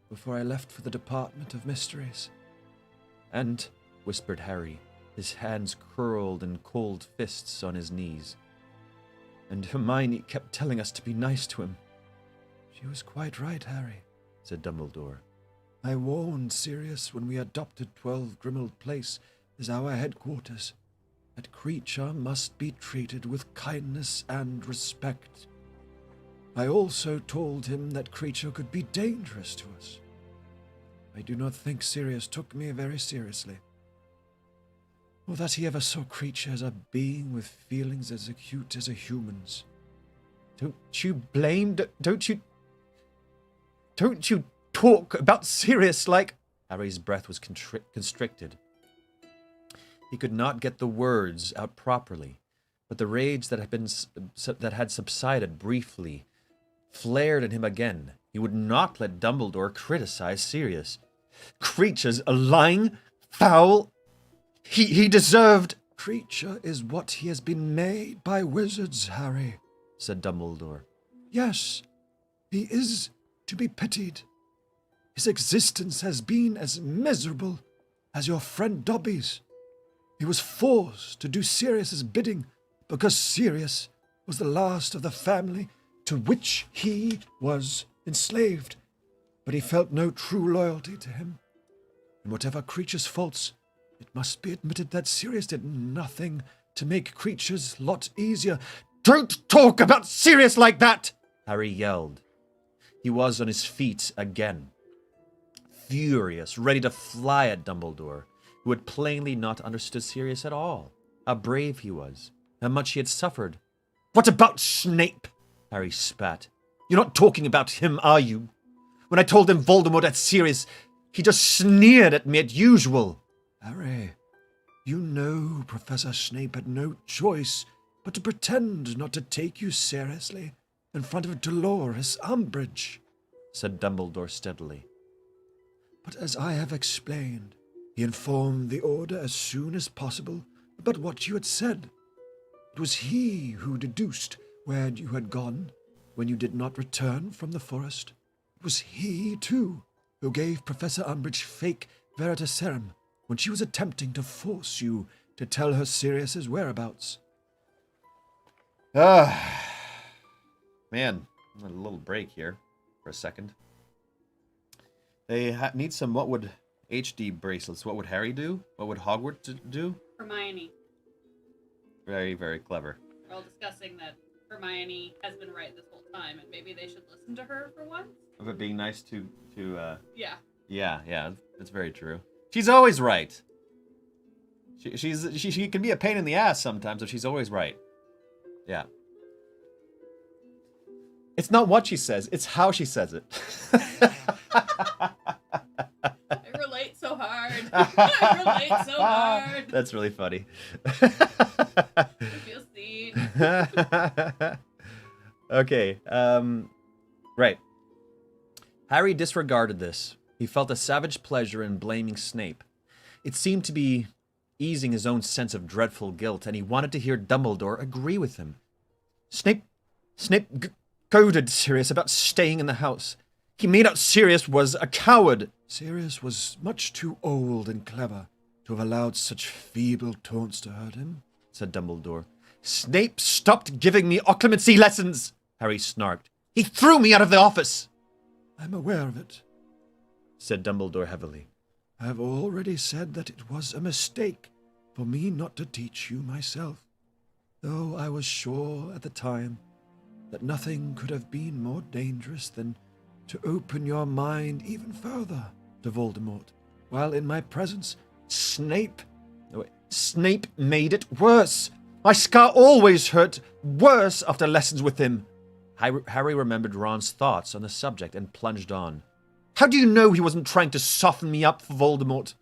before I left for the Department of Mysteries. And, whispered Harry, his hands curled in cold fists on his knees. And Hermione kept telling us to be nice to him. She was quite right, Harry, Said Dumbledore. I warned Sirius when we adopted 12 Grimmauld Place as our headquarters. That creature must be treated with kindness and respect. I also told him that creature could be dangerous to us. I do not think Sirius took me very seriously, or that he ever saw creature as a being with feelings as acute as a human's. Don't you talk about Sirius like... Harry's breath was constricted. He could not get the words out properly, but the rage that had subsided briefly flared in him again. He would not let Dumbledore criticize Sirius. Creature's a lying, foul... He deserved... Creature is what he has been made by wizards, Harry, said Dumbledore. Yes, he is to be pitied. His existence has been as miserable as your friend Dobby's. He was forced to do Sirius's bidding because Sirius was the last of the family to which he was enslaved, but he felt no true loyalty to him. And whatever Creature's faults, it must be admitted that Sirius did nothing to make Creature's lot easier. Don't talk about Sirius like that! Harry yelled. He was on his feet again, furious, ready to fly at Dumbledore, who had plainly not understood Sirius at all. How brave he was, how much he had suffered. What about Snape? Harry spat. You're not talking about him, are you? When I told him Voldemort had Sirius, he just sneered at me as usual. Harry, you know Professor Snape had no choice but to pretend not to take you seriously in front of Dolores Umbridge, said Dumbledore steadily. But as I have explained, he informed the Order as soon as possible about what you had said. It was he who deduced where you had gone when you did not return from the forest. It was he, too, who gave Professor Umbridge fake Veritaserum when she was attempting to force you to tell her Sirius's whereabouts. Man, a little break here for a second. They need some what would HD bracelets. What would Harry do? What would Hogwarts do? Hermione. Very, very clever. We're all discussing that Hermione has been right this whole time, and maybe they should listen to her for once. Of it being nice to Yeah. Yeah, that's very true. She's always right. She can be a pain in the ass sometimes, but she's always right. Yeah. It's not what she says, it's how she says it. I relate so hard. I relate so hard. That's really funny. I feel seen. Okay, right. Harry disregarded this. He felt a savage pleasure in blaming Snape. It seemed to be easing his own sense of dreadful guilt, and he wanted to hear Dumbledore agree with him. Snape goaded Sirius about staying in the house. He made out Sirius was a coward. Sirius was much too old and clever to have allowed such feeble taunts to hurt him, said Dumbledore. Snape stopped giving me occlumency lessons, Harry snarked. He threw me out of the office. I'm aware of it, said Dumbledore heavily. I have already said that it was a mistake for me not to teach you myself, though I was sure at the time that nothing could have been more dangerous than to open your mind even further to Voldemort, while in my presence, Snape made it worse. My scar always hurt worse after lessons with him. Harry remembered Ron's thoughts on the subject and plunged on. How do you know he wasn't trying to soften me up for Voldemort?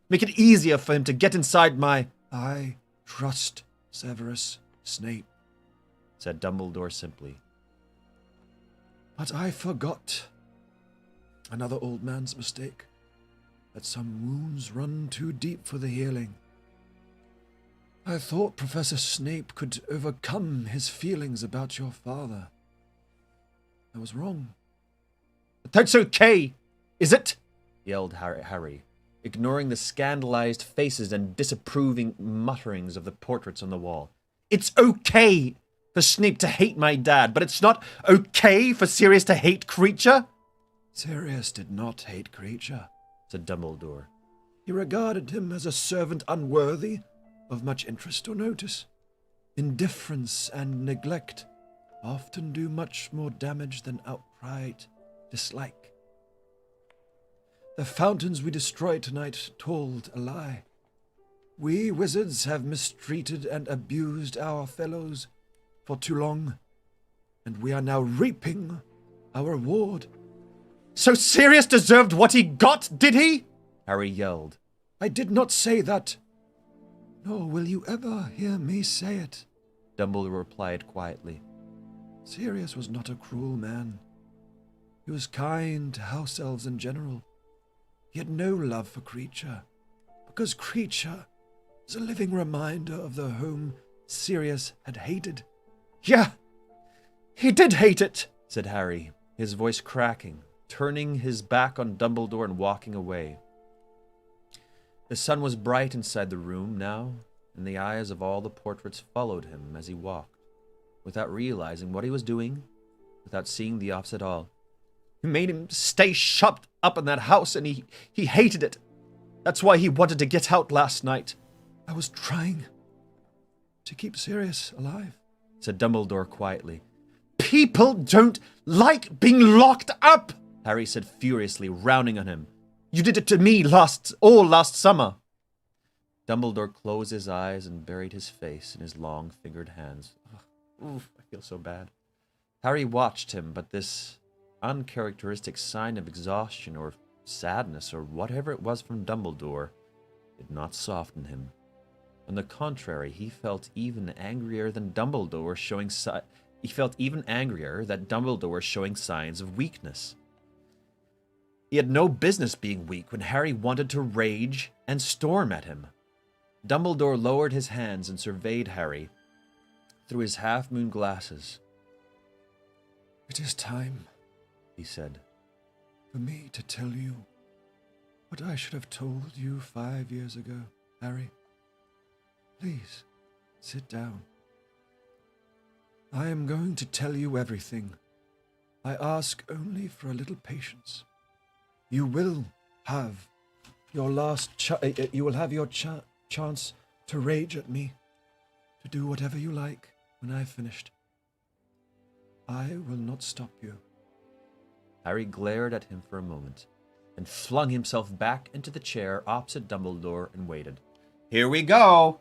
Make it easier for him to get inside my... I trust Severus Snape, said Dumbledore simply. But I forgot. Another old man's mistake. That some wounds run too deep for the healing. I thought Professor Snape could overcome his feelings about your father. I was wrong. But that's okay, is it? Yelled Harry, ignoring the scandalized faces and disapproving mutterings of the portraits on the wall. It's okay for Snape to hate my dad, but it's not okay for Sirius to hate Creature? Sirius did not hate Creature, said Dumbledore. He regarded him as a servant unworthy of much interest or notice. Indifference and neglect often do much more damage than outright dislike. The fountains we destroyed tonight told a lie. We wizards have mistreated and abused our fellows for too long, and we are now reaping our reward. So Sirius deserved what he got, did he? Harry yelled. I did not say that, nor will you ever hear me say it, Dumbledore replied quietly. Sirius was not a cruel man. He was kind to house elves in general. He had no love for Creature, because Creature was a living reminder of the home Sirius had hated. Yeah, he did hate it, said Harry, his voice cracking, turning his back on Dumbledore and walking away. The sun was bright inside the room now, and the eyes of all the portraits followed him as he walked, without realizing what he was doing, without seeing the offs at all. You made him stay shut up in that house, and he hated it. That's why he wanted to get out last night. I was trying to keep Sirius alive, said Dumbledore quietly. People don't like being locked up, Harry said furiously, rounding on him. You did it to me all last summer. Dumbledore closed his eyes and buried his face in his long-fingered hands. Oof, I feel so bad. Harry watched him, but this uncharacteristic sign of exhaustion or sadness or whatever it was from Dumbledore did not soften him. On the contrary, he felt even angrier that Dumbledore was showing signs of weakness. He had no business being weak when Harry wanted to rage and storm at him. Dumbledore lowered his hands and surveyed Harry through his half-moon glasses. It is time, he said, for me to tell you what I should have told you 5 years ago, Harry. Please, sit down. I am going to tell you everything. I ask only for a little patience. You will have your chance to rage at me, to do whatever you like when I've finished. I will not stop you. Harry glared at him for a moment, and flung himself back into the chair opposite Dumbledore and waited. Here we go!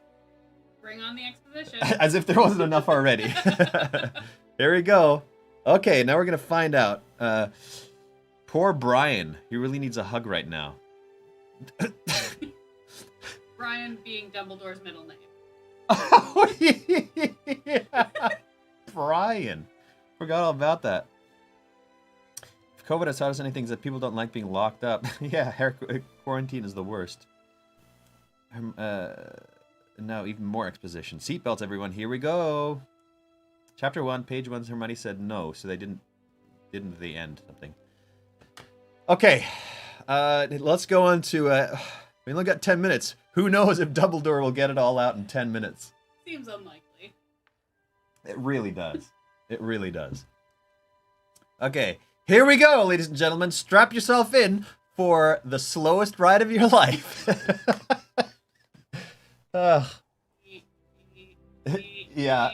Bring on the exposition. As if there wasn't enough already. Here we go. Okay, now we're going to find out. Poor Brian. He really needs a hug right now. Brian being Dumbledore's middle name. Oh, yeah. Brian. Forgot all about that. If COVID has taught us anything, is that people don't like being locked up. Yeah, quarantine is the worst. Now even more exposition. Seatbelts, everyone. Here we go. Chapter 1, page 1. Hermione said no, so they didn't at the end something. Okay, let's go on to. We only got 10 minutes. Who knows if Dumbledore will get it all out in 10 minutes? Seems unlikely. It really does. It really does. Okay, here we go, ladies and gentlemen. Strap yourself in for the slowest ride of your life. Yeah.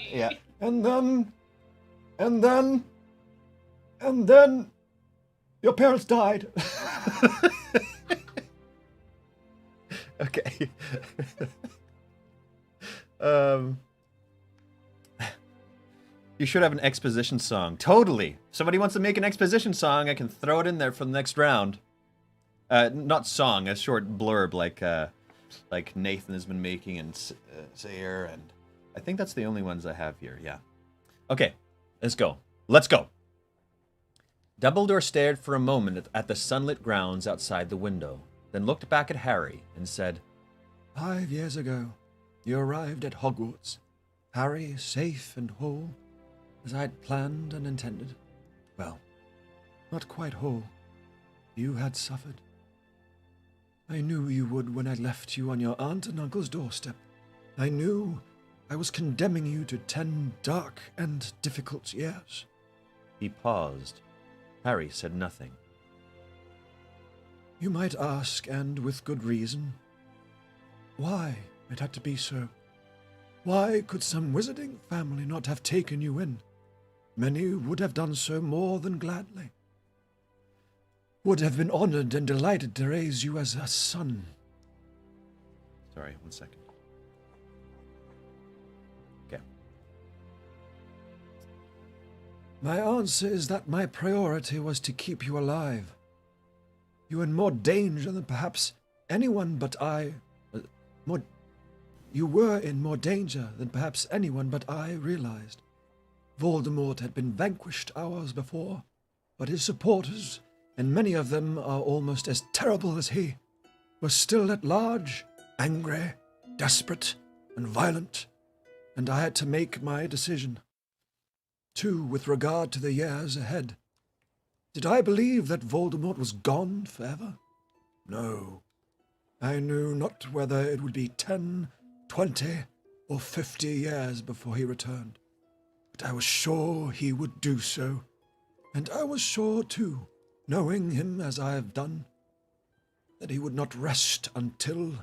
And then, your parents died. Okay. You should have an exposition song. Totally. If somebody wants to make an exposition song, I can throw it in there for the next round. Not song, a short blurb like Nathan has been making and Sayre, and I think that's the only ones I have here. Yeah. Okay, let's go. Dumbledore stared for a moment at the sunlit grounds outside the window, then looked back at Harry and said, 5 years ago, you arrived at Hogwarts. Harry safe and whole, as I had planned and intended. Well, not quite whole. You had suffered. I knew you would when I left you on your aunt and uncle's doorstep. I knew I was condemning you to 10 dark and difficult years. He paused. Harry said nothing. You might ask, and with good reason, why it had to be so. Why could some wizarding family not have taken you in? Many would have done so more than gladly. Would have been honored and delighted to raise you as a son. Sorry, 1 second. Okay. My answer is that my priority was to keep you alive. You were in more danger than perhaps anyone but I. You were in more danger than perhaps anyone but I realized. Voldemort had been vanquished hours before, but his supporters, and many of them are almost as terrible as he, were still at large, angry, desperate, and violent, and I had to make my decision. Too, with regard to the years ahead. Did I believe that Voldemort was gone forever? No. I knew not whether it would be 10, 20, or 50 years before he returned. But I was sure he would do so, and I was sure, too, knowing him as I have done, that he would not rest until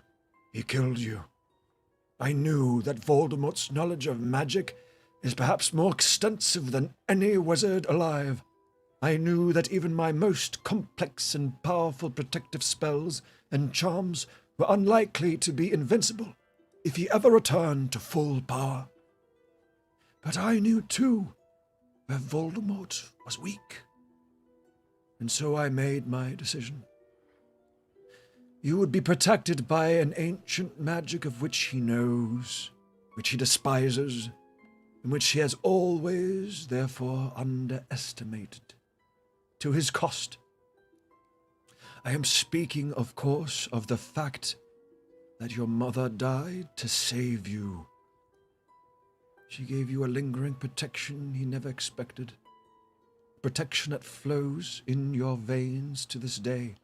he killed you. I knew that Voldemort's knowledge of magic is perhaps more extensive than any wizard alive. I knew that even my most complex and powerful protective spells and charms were unlikely to be invincible if he ever returned to full power. But I knew, too, where Voldemort was weak. And so I made my decision. You would be protected by an ancient magic of which he knows, which he despises, and which he has always, therefore, underestimated, to his cost. I am speaking, of course, of the fact that your mother died to save you. She gave you a lingering protection he never expected, protection that flows in your veins to this day.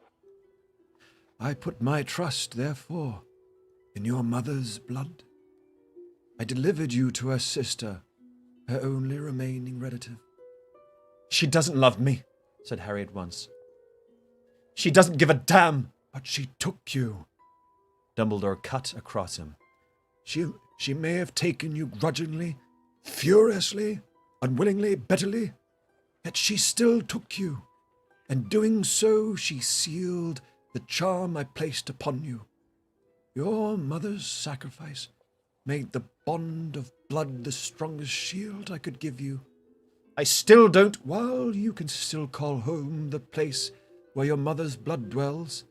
I put my trust, therefore, in your mother's blood. I delivered you to her sister, her only remaining relative. She doesn't love me, said Harry at once. She doesn't give a damn. But she took you. Dumbledore cut across him. She may have taken you grudgingly, furiously, unwillingly, bitterly, yet she still took you, and doing so she sealed the charm I placed upon you. Your mother's sacrifice made the bond of blood the strongest shield I could give you. I still don't, while you can still call home the place where your mother's blood dwells,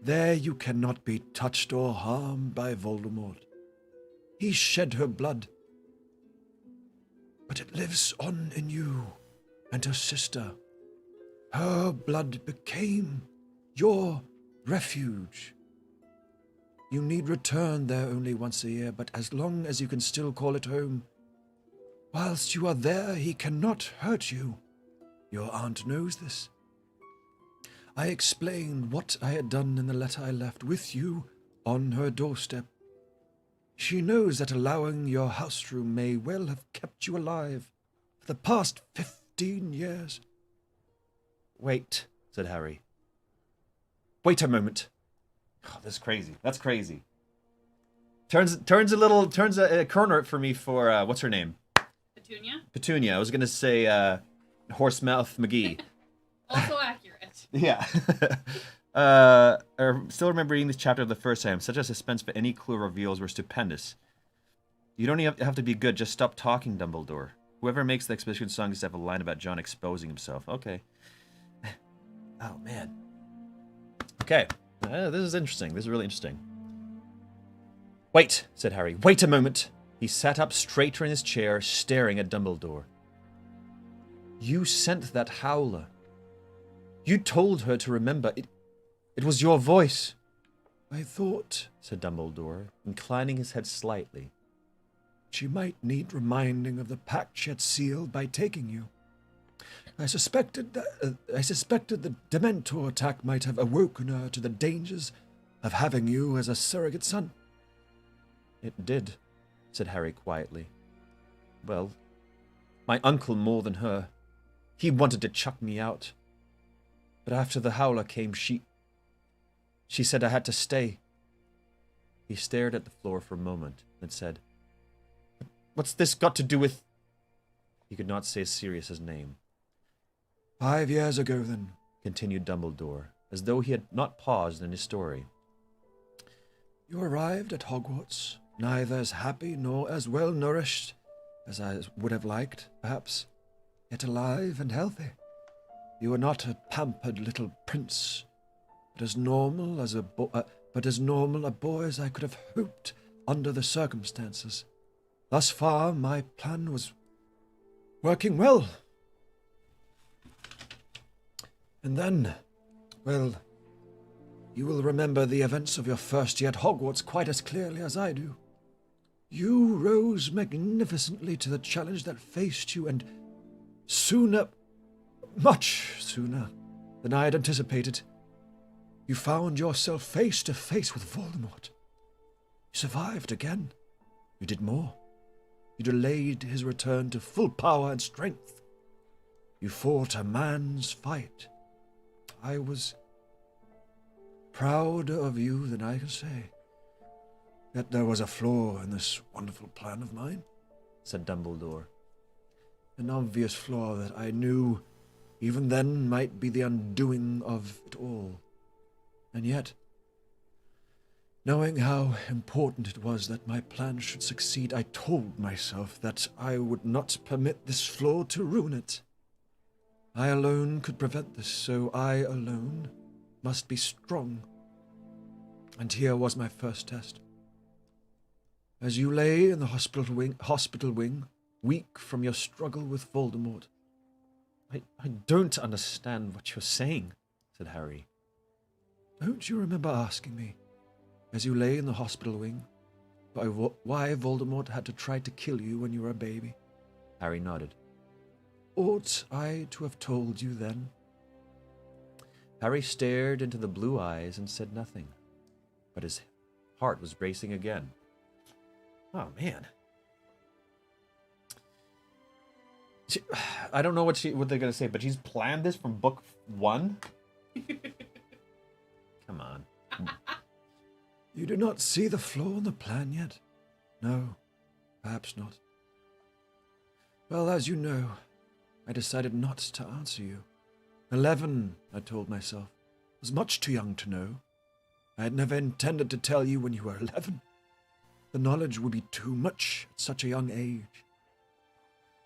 there you cannot be touched or harmed by Voldemort. He shed her blood, but it lives on in you and her sister. Her blood became your refuge. You need return there only once a year, but as long as you can still call it home, whilst you are there, he cannot hurt you. Your aunt knows this. I explained what I had done in the letter I left with you on her doorstep. She knows that allowing your house room may well have kept you alive for the past 15 years. Wait, said Harry. Wait a moment. Oh, that's crazy. That's crazy. Turns a corner for me for what's her name? Petunia? Petunia. I was gonna say Horsemouth McGee. Also accurate. Yeah. I still remember reading this chapter the first time. Such a suspense, but any clue reveals were stupendous. You don't even have to be good. Just stop talking, Dumbledore. Whoever makes the exposition song has to have a line about John exposing himself. Okay. Oh, man. Okay. This is interesting. This is really interesting. Wait, said Harry. Wait a moment. He sat up straighter in his chair, staring at Dumbledore. You sent that howler. You told her to remember. It was your voice. I thought, said Dumbledore, inclining his head slightly, she might need reminding of the pact she had sealed by taking you. I suspected the Dementor attack might have awoken her to the dangers of having you as a surrogate son. It did, said Harry quietly. Well, my uncle more than her. He wanted to chuck me out. But after the howler came, she She said I had to stay. He stared at the floor for a moment, and said, "What's this got to do with—" He could not say Sirius's name. 5 years ago, then, continued Dumbledore, as though he had not paused in his story. you arrived at Hogwarts, neither as happy nor as well nourished as I would have liked, perhaps, yet alive and healthy. You were not a pampered little prince, but as normal a boy as I could have hoped under the circumstances. Thus far, my plan was working well. And then, well, you will remember the events of your first year at Hogwarts quite as clearly as I do. You rose magnificently to the challenge that faced you, and sooner, much sooner than I had anticipated, you found yourself face to face with Voldemort. You survived again. You did more. You delayed his return to full power and strength. You fought a man's fight. I was prouder of you than I can say. Yet there was a flaw in this wonderful plan of mine, said Dumbledore. An obvious flaw that I knew even then might be the undoing of it all. And yet, knowing how important it was that my plan should succeed, I told myself that I would not permit this flaw to ruin it. I alone could prevent this, so I alone must be strong. And here was my first test. As you lay in the hospital wing, weak from your struggle with Voldemort. I don't understand what you're saying, said Harry. Don't you remember asking me, as you lay in the hospital wing, why Voldemort had to try to kill you when you were a baby? Harry nodded. Ought I to have told you then? Harry stared into the blue eyes and said nothing, but his heart was racing again. Oh, man. I don't know what they're going to say, but she's planned this from book 1? Come on. You do not see the flaw in the plan yet? No, perhaps not. Well, as you know, I decided not to answer you. 11, I told myself, was much too young to know. I had never intended to tell you when you were 11. The knowledge would be too much at such a young age.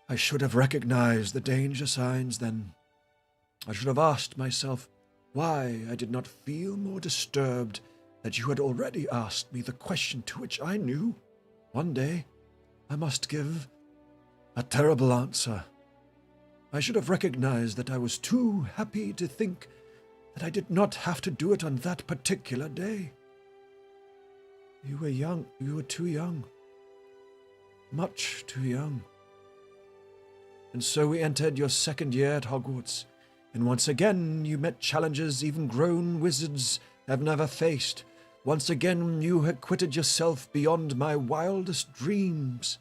I should have recognized the danger signs then. I should have asked myself why I did not feel more disturbed that you had already asked me the question to which I knew one day I must give a terrible answer. I should have recognized that I was too happy to think that I did not have to do it on that particular day. You were young. You were too young. Much too young. And so we entered your second year at Hogwarts, and once again you met challenges even grown wizards have never faced. Once again you acquitted yourself beyond my wildest dreams.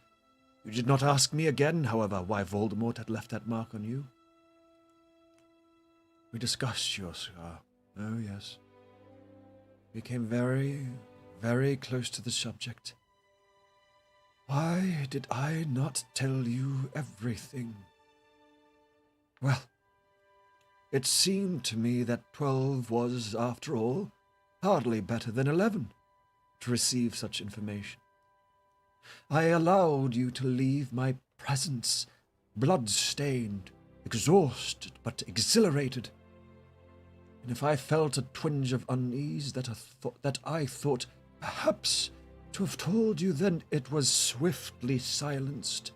You did not ask me again, however, why Voldemort had left that mark on you. We discussed your scar. Oh, yes. We came very, very close to the subject. Why did I not tell you everything? Well, it seemed to me that 12 was, after all, hardly better than 11 to receive such information. I allowed you to leave my presence blood-stained, exhausted but exhilarated. And if I felt a twinge of unease that I thought perhaps to have told you, then it was swiftly silenced.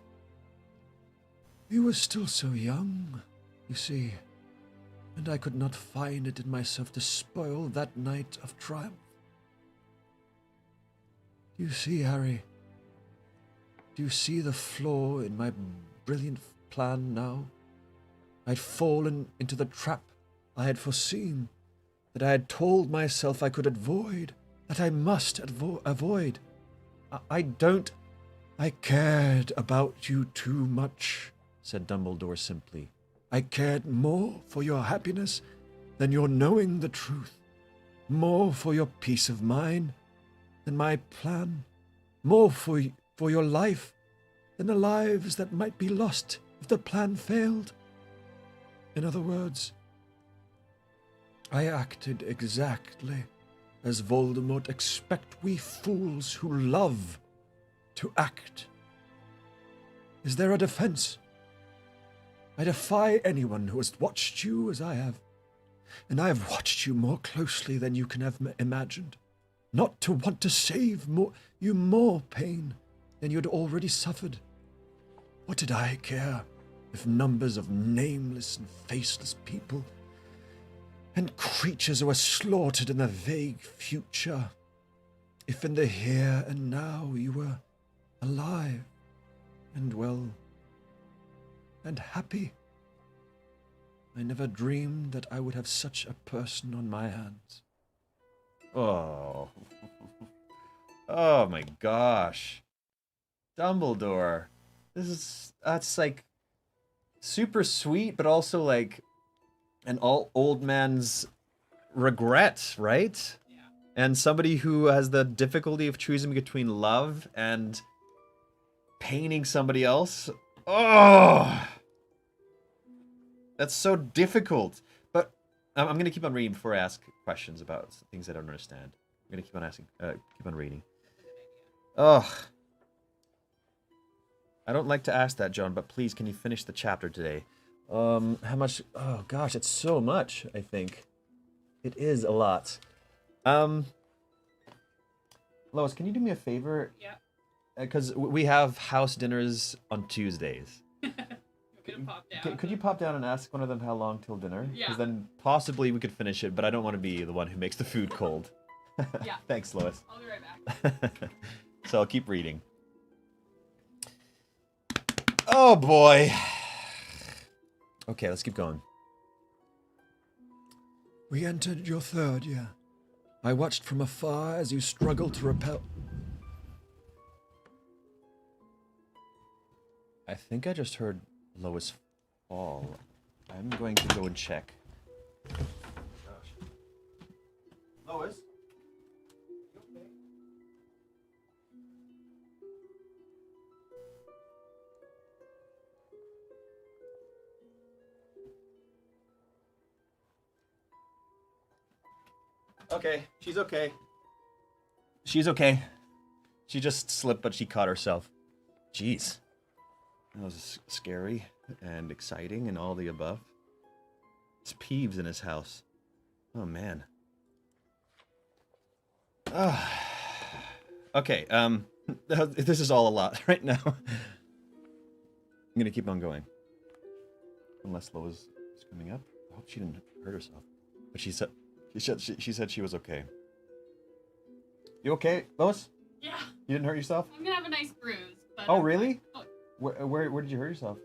You were still so young, you see, and I could not find it in myself to spoil that night of triumph. Do you see, Harry? Do you see the flaw in my brilliant plan now? I had fallen into the trap I had foreseen, that I had told myself I could avoid, that I must avoid. I cared about you too much, said Dumbledore simply. I cared more for your happiness than your knowing the truth. more for your peace of mind than my plan, more for your life than the lives that might be lost if the plan failed. In other words, I acted exactly as Voldemort expect we fools who love to act. Is there a defense? I defy anyone who has watched you as I have, and I have watched you more closely than you can have imagined, not to want to save you more pain than you had already suffered. What did I care if numbers of nameless and faceless people and creatures were slaughtered in the vague future, if in the here and now you were alive and well and happy? I never dreamed that I would have such a person on my hands. Oh. Oh my gosh. Dumbledore. That's like super sweet, but also like an old man's regret, right? Yeah. And somebody who has the difficulty of choosing between love and painting somebody else. Oh, that's so difficult. But I'm going to keep on reading before I ask questions about things I don't understand. I'm going to keep on reading. Oh, I don't like to ask that, John, but please, can you finish the chapter today? How much? Oh gosh, it's so much, I think. It is a lot. Lois, can you do me a favor? Yeah. Because we have house dinners on Tuesdays. I'm gonna pop down. Could you pop down and ask one of them how long till dinner? Yeah. Because then possibly we could finish it, but I don't want to be the one who makes the food cold. Yeah. Thanks, Lois. I'll be right back. So I'll keep reading. Oh boy. Okay, let's keep going. We entered your third year. I watched from afar as you struggled to repel. I think I just heard Lois fall. I'm going to go and check. Gosh. Lois? You okay? Okay, she's okay. She's okay. She just slipped, but she caught herself. Jeez. That was scary and exciting and all the above. It's Peeves in his house. Oh, man. Okay, this is all a lot right now. I'm gonna keep on going. Unless Lois is coming up. I hope she didn't hurt herself. But she said she was okay. You okay, Lois? Yeah. You didn't hurt yourself? I'm gonna have a nice bruise. But Oh, I'm really? fine. Where did you hurt yourself?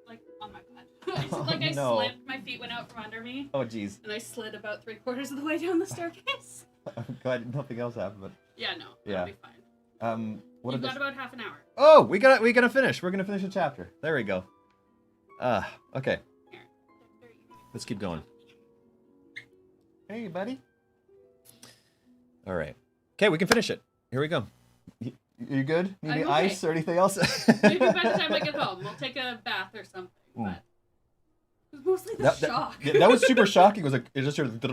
Like on my butt. I no. slipped. My feet went out from under me, Oh, jeez. and I slid about 3/4 of the way down the staircase. I'm glad nothing else happened, but Yeah, no. Yeah. That'll be fine. what We've did got about half an hour. Oh, we gotta finish. We're gonna finish the chapter. There we go. Okay. Here. Let's keep going. Hey, buddy. All right. Okay, we can finish it. Here we go. You good? Need any I'm okay. ice or anything else? Maybe by the time I get home, we'll take a bath or something. But it was mostly the shock. That was super shocking. It was like it just sort of.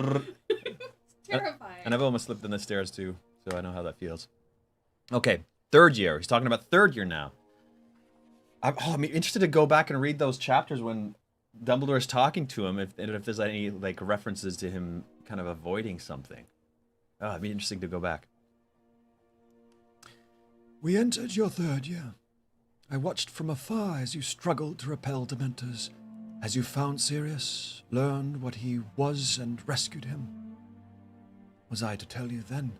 It's terrifying. And I've almost slipped in the stairs too, so I know how that feels. Okay, third year. He's talking about third year now. I'm interested to go back and read those chapters when Dumbledore is talking to him, if there's any like references to him kind of avoiding something. Oh, it'd be interesting to go back. We entered your third year. I watched from afar as you struggled to repel Dementors, as you found Sirius, learned what he was, and rescued him. Was I to tell you then,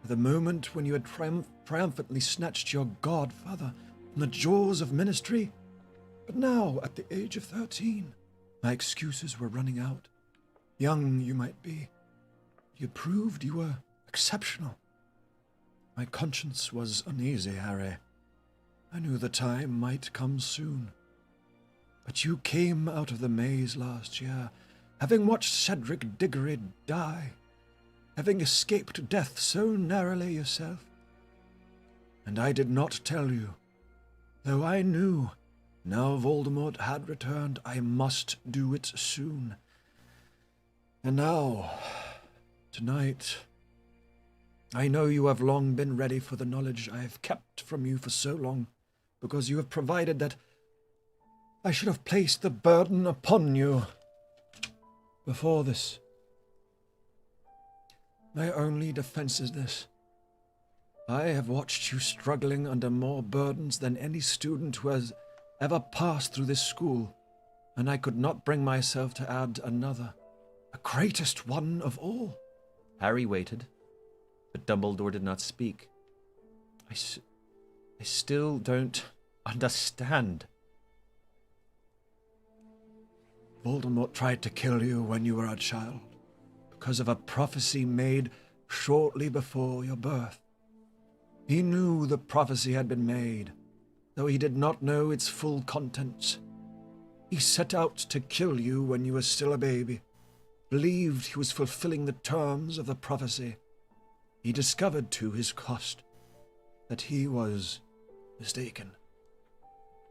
at the moment when you had triumphantly snatched your godfather from the jaws of ministry? But now, at the age of 13, my excuses were running out. Young you might be, you proved you were exceptional. My conscience was uneasy, Harry. I knew the time might come soon. But you came out of the maze last year, having watched Cedric Diggory die. having escaped death so narrowly yourself. And I did not tell you, though I knew, now Voldemort had returned, I must do it soon. And now, tonight, I know you have long been ready for the knowledge I have kept from you for so long, because you have provided that I should have placed the burden upon you before this. My only defense is this. I have watched you struggling under more burdens than any student who has ever passed through this school, and I could not bring myself to add another, a greatest one of all. Harry waited, but Dumbledore did not speak. I still don't understand. Voldemort tried to kill you when you were a child, because of a prophecy made shortly before your birth. He knew the prophecy had been made, though he did not know its full contents. He set out to kill you when you were still a baby, believed he was fulfilling the terms of the prophecy. He discovered to his cost that he was mistaken.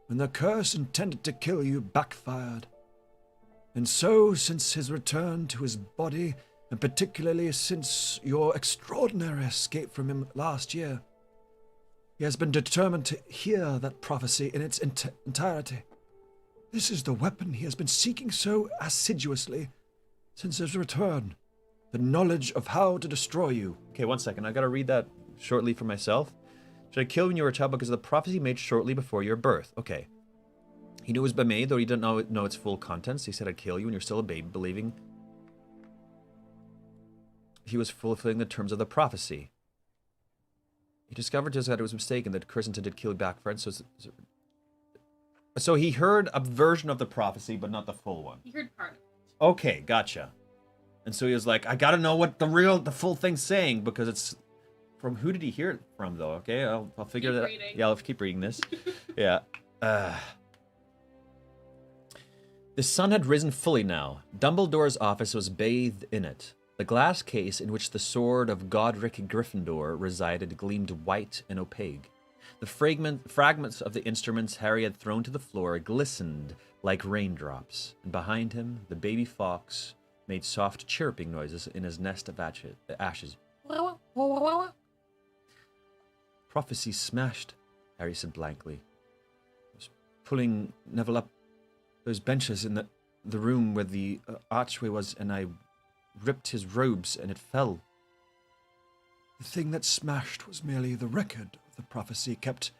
When the curse intended to kill you backfired. And so, since his return to his body, and particularly since your extraordinary escape from him last year, he has been determined to hear that prophecy in its entirety. This is the weapon he has been seeking so assiduously since his return, the knowledge of how to destroy you. Okay, 1 second. I gotta read that shortly for myself. Should I kill when you were a child because of the prophecy made shortly before your birth? Okay. He knew it was been made, though he didn't know its full contents. He said, I'd kill you when you're still a baby, believing he was fulfilling the terms of the prophecy. He discovered just that it was mistaken, that curse intended to kill you backfired. So he heard a version of the prophecy, but not the full one. He heard part of it. Okay, gotcha. And so he was like, I gotta know what the full thing's saying, because it's from, who did he hear it from, though? Okay, I'll figure that out. Yeah, I'll keep reading this. Yeah. The sun had risen fully now. Dumbledore's office was bathed in it. The glass case in which the sword of Godric Gryffindor resided gleamed white and opaque. The fragments of the instruments Harry had thrown to the floor glistened like raindrops, and behind him the baby fox made soft chirping noises in his nest of ashes. Prophecy smashed, Harry said blankly. I was pulling Neville up those benches in the room where the archway was, and I ripped his robes, and it fell. The thing that smashed was merely the record of the prophecy kept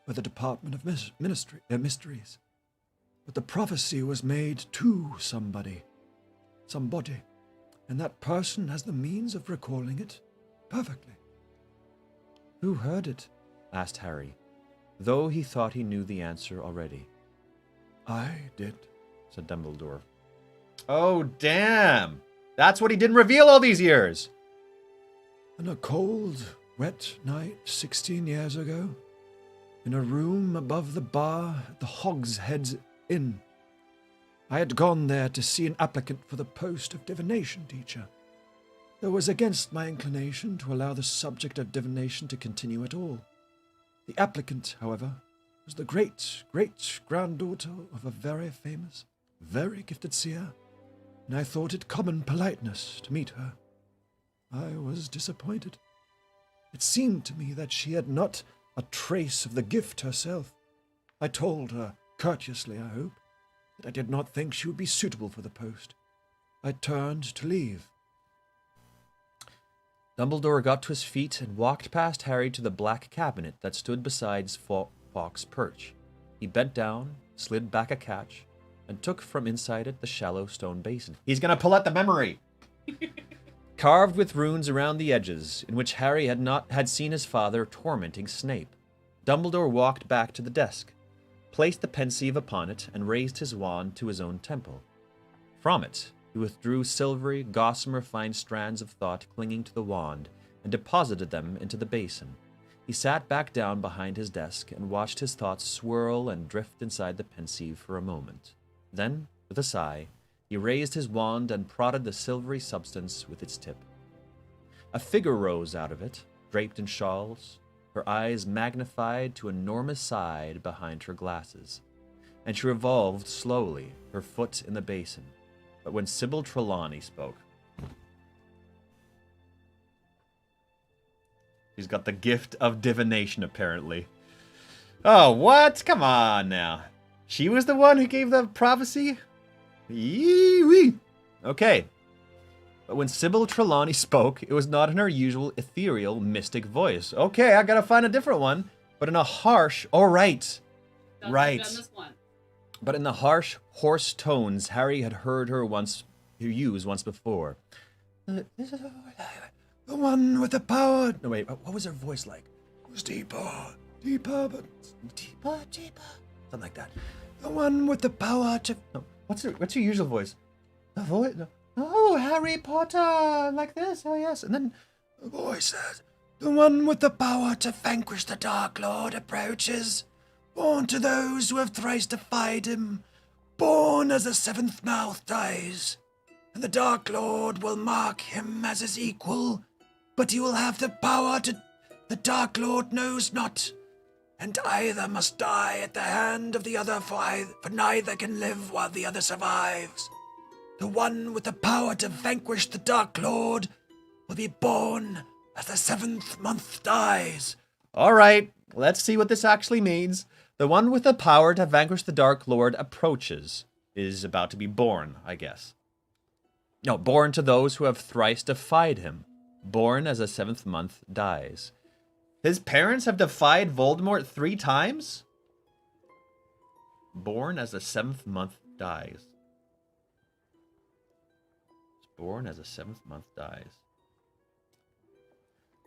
by the Department of Mysteries. But the prophecy was made to somebody, and that person has the means of recalling it perfectly. Who heard it? Asked Harry, though he thought he knew the answer already. I did, said Dumbledore. Oh, damn! That's what he didn't reveal all these years! On a cold, wet night 16 years ago, in a room above the bar at the Hogshead Inn, I had gone there to see an applicant for the post of divination teacher. It was against my inclination to allow the subject of divination to continue at all. The applicant, however, was the great-great-granddaughter of a very famous, very gifted seer, and I thought it common politeness to meet her. I was disappointed. It seemed to me that she had not a trace of the gift herself. I told her, courteously I hope, that I did not think she would be suitable for the post. I turned to leave. Dumbledore got to his feet and walked past Harry to the black cabinet that stood beside Fawkes' perch. He bent down, slid back a catch, and took from inside it the shallow stone basin. He's gonna pull out the memory! Carved with runes around the edges, in which Harry had seen his father tormenting Snape. Dumbledore walked back to the desk, placed the pensieve upon it, and raised his wand to his own temple. From it, he withdrew silvery, gossamer-fine strands of thought clinging to the wand, and deposited them into the basin. He sat back down behind his desk and watched his thoughts swirl and drift inside the pensieve for a moment. Then, with a sigh, he raised his wand and prodded the silvery substance with its tip. A figure rose out of it, draped in shawls, her eyes magnified to enormous size behind her glasses, and she revolved slowly, her foot in the basin. But when Sybil Trelawney spoke, she's got the gift of divination, apparently. Oh, what? Come on now. She was the one who gave the prophecy? Yee-wee. Okay. But when Sybil Trelawney spoke, it was not in her usual ethereal, mystic voice. Okay, I gotta find a different one. But in a harsh... Oh, right. Right. Done this one. But in the harsh, hoarse tones Harry had heard her use once before. The one with the power... No, wait, what was her voice like? It was deeper, but... Deeper. Something like that. The one with the power to... No, what's her usual voice? The voice... No. Oh, Harry Potter, like this, oh yes. And then the voice says, the one with the power to vanquish the Dark Lord approaches. Born to those who have thrice defied him, born as the seventh mouth dies. And the Dark Lord will mark him as his equal, but he will have the power to... The Dark Lord knows not, and either must die at the hand of the other, for neither can live while the other survives. The one with the power to vanquish the Dark Lord will be born as the seventh month dies. All right, let's see what this actually means. The one with the power to vanquish the Dark Lord approaches, is about to be born, I guess. No, born to those who have thrice defied him. Born as the seventh month dies. His parents have defied Voldemort 3 times? Born as the seventh month dies. Born as a seventh month dies.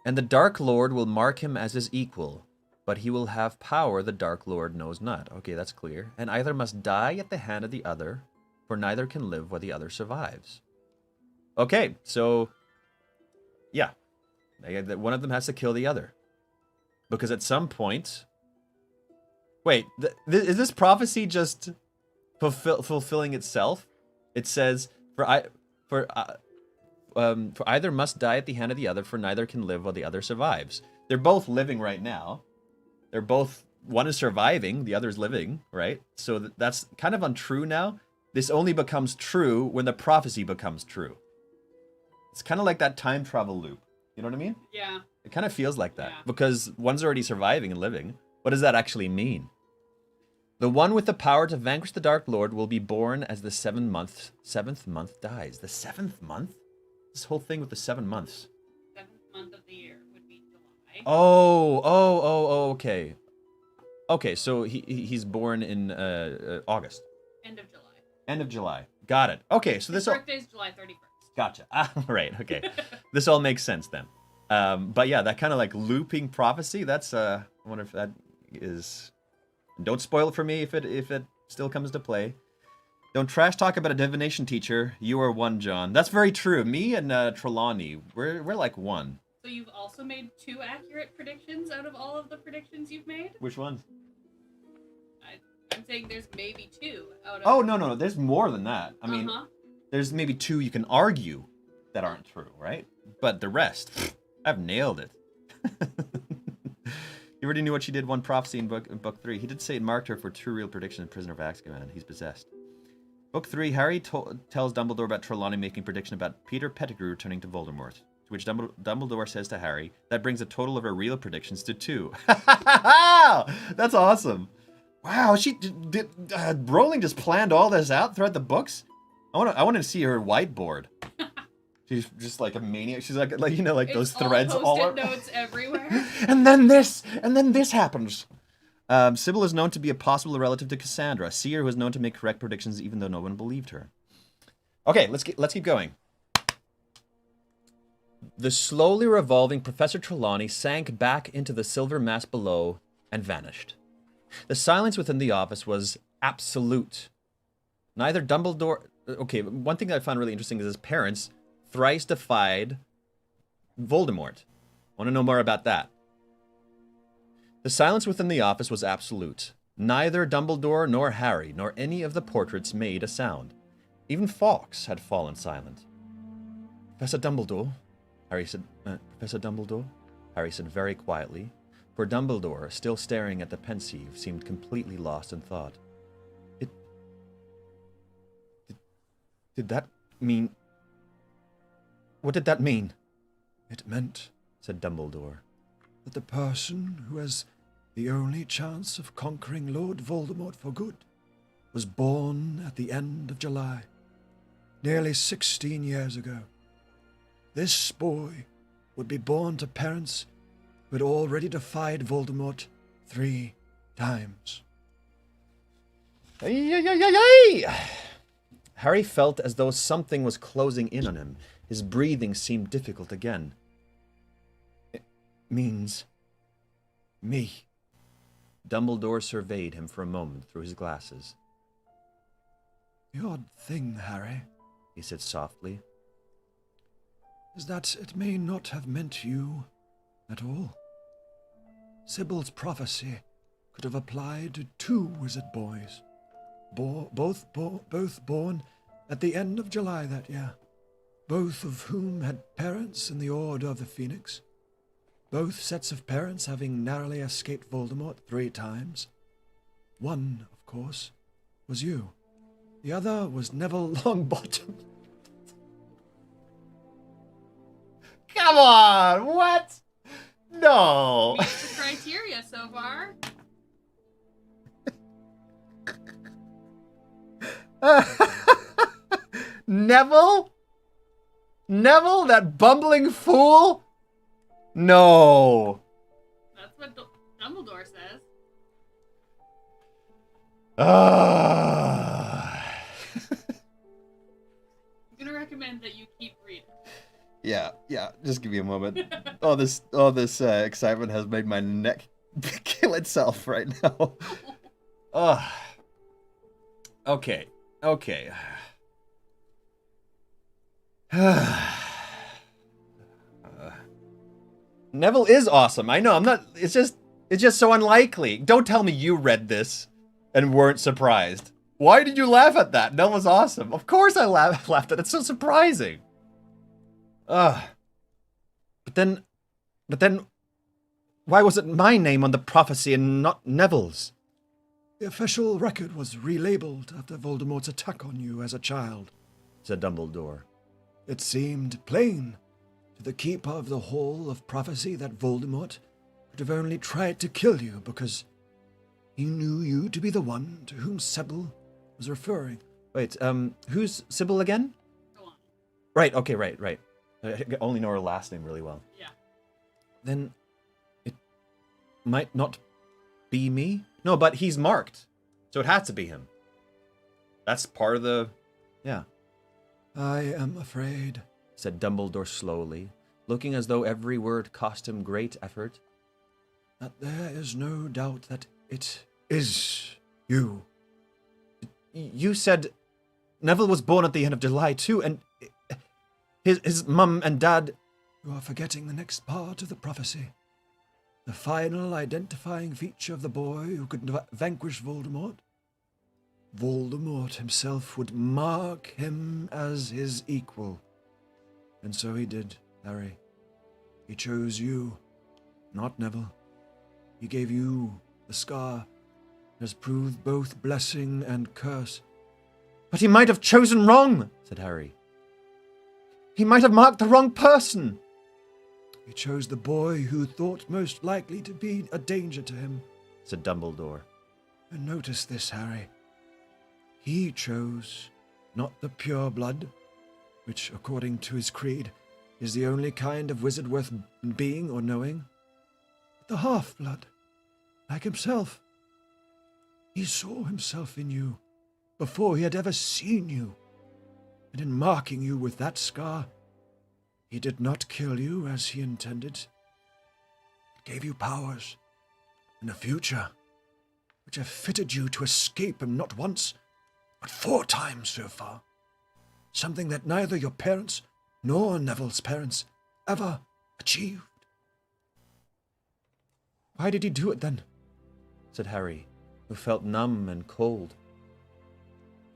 And the Dark Lord will mark him as his equal, but he will have power the Dark Lord knows not. Okay, that's clear. And either must die at the hand of the other, for neither can live while the other survives. Okay, so... yeah. One of them has to kill the other. Because at some point... Wait, is this prophecy just fulfilling itself? It says, For either must die at the hand of the other, for neither can live while the other survives. They're both living right now. They're both... One is surviving, the other is living, right? So that's kind of untrue now. This only becomes true when the prophecy becomes true. It's kind of like that time travel loop. You know what I mean? Yeah. It kind of feels like that. Yeah. Because one's already surviving and living. What does that actually mean? The one with the power to vanquish the Dark Lord will be born as the seventh month dies. The 7th month? This whole thing with the 7 months. 7th month of the year would be July. Oh, okay. Okay, so he's born in August. End of July. End of July. Got it. Okay, so His this... birthday's July 31st. Gotcha. Right, okay. This all makes sense then. But yeah, that kind of like looping prophecy, that's... I wonder if that is... Don't spoil it for me if it still comes to play. Don't trash talk about a divination teacher. You are one, John. That's very true. Me and Trelawney, we're like one. So you've also made 2 accurate predictions out of all of the predictions you've made? Which ones? I'm saying there's maybe 2 out of... Oh, no. There's more than that. I mean, there's maybe 2 you can argue that aren't true, right? But the rest, I've nailed it. You already knew what she did one prophecy in book 3. He did say it marked her for true real prediction in Prisoner of Azkaban. He's possessed. Book 3, Harry tells Dumbledore about Trelawney making prediction about Peter Pettigrew returning to Voldemort. To which Dumbledore says to Harry, that brings a total of her real predictions to 2. That's awesome. Wow, she did Rowling just planned all this out throughout the books? I want to see her whiteboard. She's just like a maniac. She's like those threads all Post-it notes everywhere. and then this happens. Sybil is known to be a possible relative to Cassandra, a seer who is known to make correct predictions even though no one believed her. Okay, let's keep going. The slowly revolving Professor Trelawney sank back into the silver mass below and vanished. The silence within the office was absolute. Neither Dumbledore... Okay, one thing that I found really interesting is his parents thrice defied Voldemort. Want to know more about that? The silence within the office was absolute. Neither Dumbledore nor Harry nor any of the portraits made a sound. Even Fawkes had fallen silent. Professor Dumbledore, Harry said, Professor Dumbledore? Harry said very quietly, for Dumbledore, still staring at the pensieve, seemed completely lost in thought. Did that mean... What did that mean? It meant, said Dumbledore. that the person who has the only chance of conquering Lord Voldemort for good was born at the end of July, nearly 16 years ago. This boy would be born to parents who had already defied Voldemort 3 times. Ay, ay, ay, ay, ay. Harry felt as though something was closing in on him. His breathing seemed difficult again. It means me. Dumbledore surveyed him for a moment through his glasses. The odd thing, Harry, He said softly. is that it may not have meant you at all. Sybil's prophecy could have applied to 2 wizard boys, both born at the end of July that year, both of whom had parents in the Order of the Phoenix, both sets of parents having narrowly escaped Voldemort 3 times. One, of course, was you. The other was Neville Longbottom. Come on! What? No! Meets the criteria so far. Neville? Neville, that bumbling fool? No. That's what Dumbledore says. I'm gonna recommend that you keep reading. Yeah, just give me a moment. All this excitement has made my neck kill itself right now. Okay. Neville is awesome. I know. I'm not. It's just so unlikely. Don't tell me you read this and weren't surprised. Why did you laugh at that? Neville was awesome. Of course I laughed at it. It's so surprising. But then, why was it my name on the prophecy and not Neville's? The official record was relabeled after Voldemort's attack on you as a child, Said Dumbledore. It seemed plain to the keeper of the Hall of Prophecy that Voldemort could have only tried to kill you because he knew you to be the one to whom Sybil was referring. Wait, who's Sybil again? Go on. Right, okay, right. I only know her last name really well. Yeah. Then it might not be me? No, but he's marked, so it has to be him. That's part of the... Yeah. I am afraid, Said Dumbledore slowly, looking as though every word cost him great effort. that there is no doubt that it is you. You said Neville was born at the end of July too, and his mum and dad... You are forgetting the next part of the prophecy. The final identifying feature of the boy who could vanquish Voldemort. Voldemort himself would mark him as his equal. And so he did, Harry. He chose you, not Neville. He gave you the scar that has proved both blessing and curse. But he might have chosen wrong, said Harry. He might have marked the wrong person. He chose the boy who thought most likely to be a danger to him. Said Dumbledore. And notice this, Harry. He chose not the pure blood, which, according to his creed, is the only kind of wizard worth being or knowing, but the half-blood, like himself. He saw himself in you before he had ever seen you, and in marking you with that scar, he did not kill you as he intended. He gave you powers and a future, which have fitted you to escape him not once, but 4 times so far. Something that neither your parents nor Neville's parents ever achieved. Why did he do it then? Said Harry, who felt numb and cold.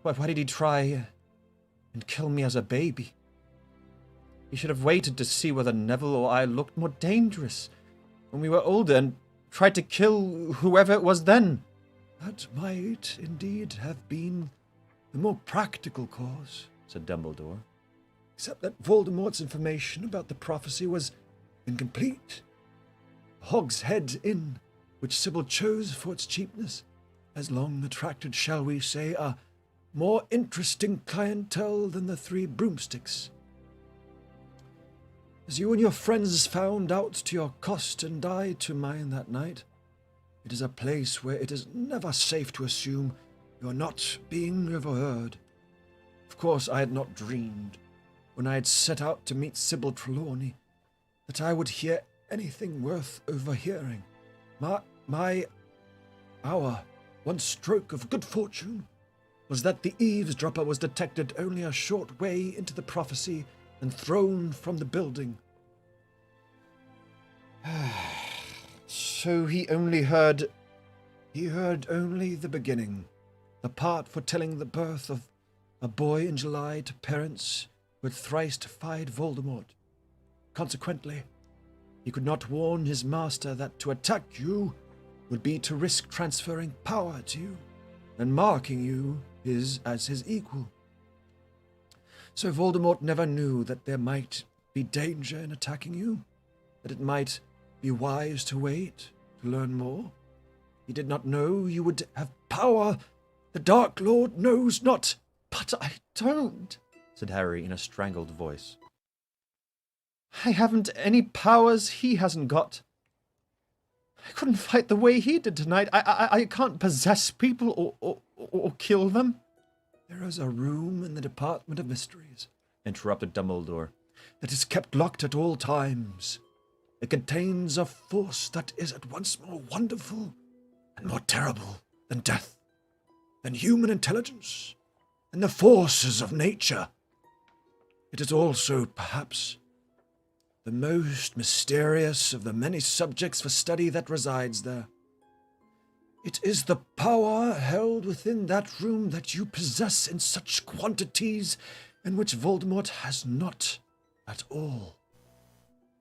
Why did he try and kill me as a baby? He should have waited to see whether Neville or I looked more dangerous when we were older and tried to kill whoever it was then. That might indeed have been the more practical course, said Dumbledore, except that Voldemort's information about the prophecy was incomplete. Hogshead Inn, which Sybil chose for its cheapness, has long attracted, shall we say, a more interesting clientele than the Three Broomsticks. As you and your friends found out to your cost and died to mine that night, it is a place where it is never safe to assume you are not being overheard. Of course, I had not dreamed, when I had set out to meet Sybil Trelawney, that I would hear anything worth overhearing. Our one stroke of good fortune was that the eavesdropper was detected only a short way into the prophecy and thrown from the building. So he only heard... He heard only the beginning, the part foretelling the birth of a boy in July to parents who had thrice defied Voldemort. Consequently, he could not warn his master that to attack you would be to risk transferring power to you and marking you as his equal. So Voldemort never knew that there might be danger in attacking you, that it might be wise to wait to learn more. He did not know you would have power the Dark Lord knows not. But I don't, said Harry in a strangled voice. I haven't any powers he hasn't got. I couldn't fight the way he did tonight. I can't possess people or kill them. There is a room in the Department of Mysteries, interrupted Dumbledore, that is kept locked at all times. It contains a force that is at once more wonderful and more terrible than death, than human intelligence, and the forces of nature. It is also, perhaps, the most mysterious of the many subjects for study that resides there. It is the power held within that room that you possess in such quantities and which Voldemort has not at all.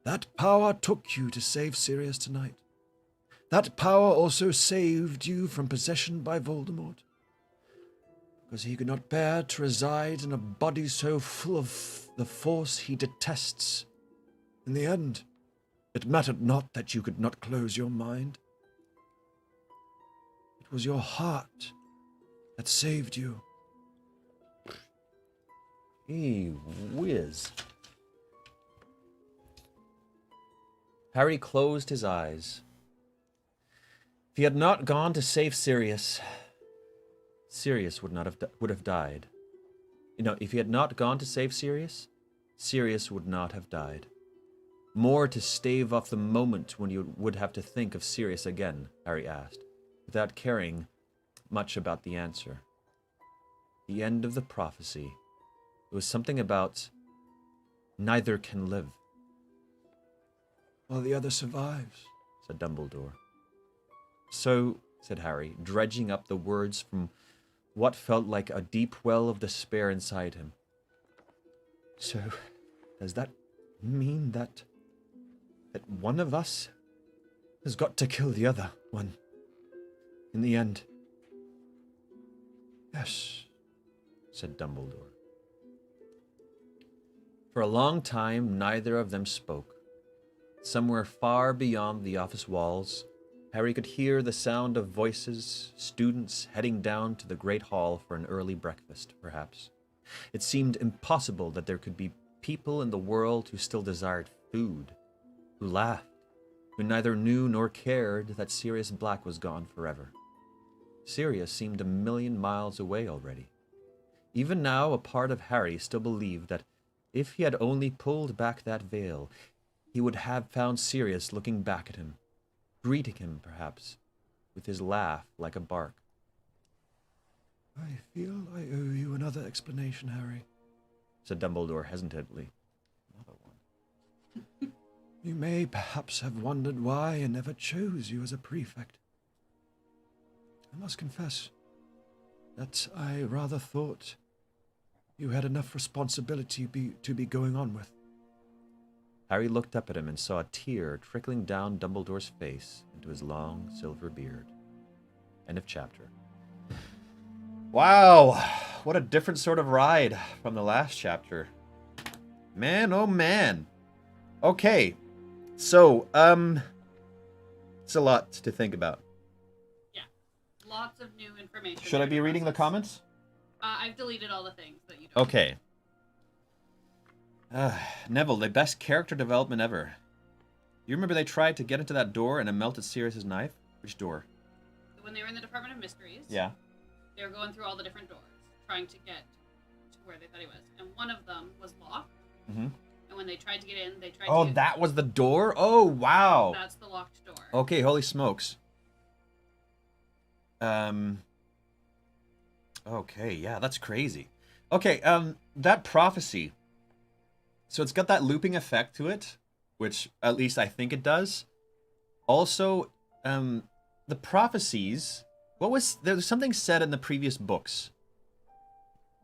That power took you to save Sirius tonight. That power also saved you from possession by Voldemort, because he could not bear to reside in a body so full of the force he detests. In the end, it mattered not that you could not close your mind. It was your heart that saved you. Gee whiz. Harry closed his eyes. If he had not gone to save Sirius, Sirius would have died. If he had not gone to save Sirius, Sirius would not have died. More to stave off the moment when you would have to think of Sirius again, Harry asked, without caring much about the answer. The end of the prophecy. It was something about neither can live. While the other survives, said Dumbledore. So, said Harry, dredging up the words from what felt like a deep well of despair inside him. So, does that mean that one of us has got to kill the other one in the end? Yes, said Dumbledore. For a long time, neither of them spoke. Somewhere far beyond the office walls, Harry could hear the sound of voices, students heading down to the great hall for an early breakfast, perhaps. It seemed impossible that there could be people in the world who still desired food, who laughed, who neither knew nor cared that Sirius Black was gone forever. Sirius seemed 1,000,000 miles away already. Even now, a part of Harry still believed that if he had only pulled back that veil, he would have found Sirius looking back at him, greeting him, perhaps, with his laugh like a bark. I feel I owe you another explanation, Harry, said Dumbledore hesitantly. Another one. You may perhaps have wondered why I never chose you as a prefect. I must confess that I rather thought you had enough responsibility to be going on with. Harry looked up at him and saw a tear trickling down Dumbledore's face into his long silver beard. End of chapter. Wow, what a different sort of ride from the last chapter. Man, oh man. Okay, so, it's a lot to think about. Yeah. Lots of new information. Should I be reading the comments? I've deleted all the things that you don't. Okay. Neville, the best character development ever. You remember they tried to get into that door and it melted Sirius's knife? Which door? When they were in the Department of Mysteries. Yeah. They were going through all the different doors, trying to get to where they thought he was. And one of them was locked. Mm-hmm. And when they tried to get in, they tried Oh, to... that was the door? Oh, wow. That's the locked door. Okay, holy smokes. Okay, yeah, that's crazy. Okay, that prophecy. So it's got that looping effect to it, which at least I think it does. Also, the prophecies, there's something said in the previous books.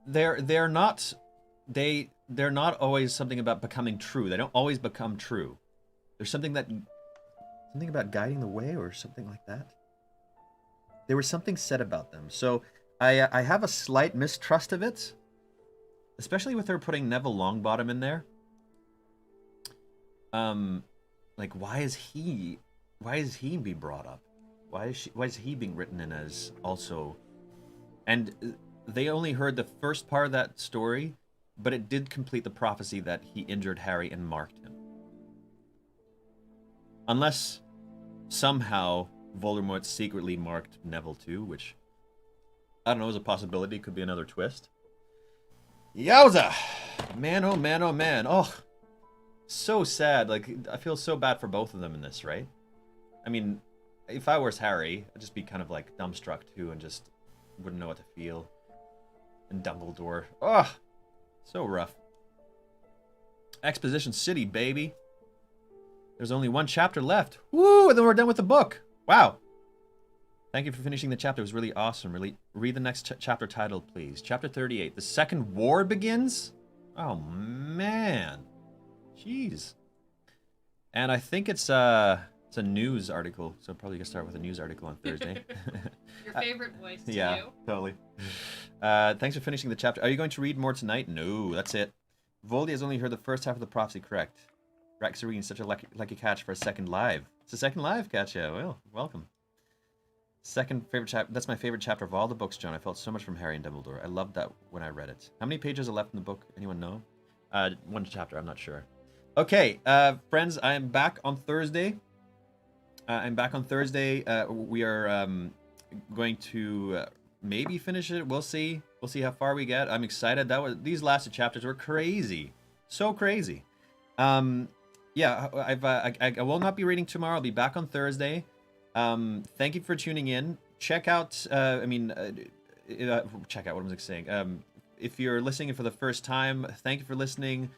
They're not always something about becoming true. They don't always become true. There's something about guiding the way or something like that. There was something said about them. So I have a slight mistrust of it, especially with her putting Neville Longbottom in there. Like, why is he being brought up? Why is he being written in as also? And they only heard the first part of that story, but it did complete the prophecy that he injured Harry and marked him. Unless somehow Voldemort secretly marked Neville too, which I don't know is a possibility. Could be another twist. Yowza! Man, oh man, oh man. Oh, so sad. Like, I feel so bad for both of them in this, right? I mean, if I was Harry, I'd just be kind of like dumbstruck too and just wouldn't know what to feel. And Dumbledore. Oh, so rough. Exposition City, baby. There's only one chapter left. Woo, and then we're done with the book. Wow. Thank you for finishing the chapter. It was really awesome. Really, read the next chapter title, please. Chapter 38. The Second War begins? Oh, man. Jeez. And I think it's a news article, so probably gonna start with a news article on Thursday. Your favorite voice to yeah, you. Totally. Thanks for finishing the chapter. Are you going to read more tonight? No, that's it. Voldy has only heard the first half of the prophecy correct. Rex reading such a lucky catch for a second live. It's a second live catch, yeah. Well, welcome. Second favorite chapter. That's my favorite chapter of all the books, John. I felt so much from Harry and Dumbledore. I loved that when I read it. How many pages are left in the book? Anyone know? One chapter. I'm not sure. Okay, friends. I am back on Thursday. We are going to maybe finish it. We'll see. We'll see how far we get. I'm excited. These last two chapters were crazy. So crazy. Yeah, I will not be reading tomorrow. I'll be back on Thursday. Thank you for tuning in. Check out, check out what was I saying? If you're listening for the first time, thank you for listening.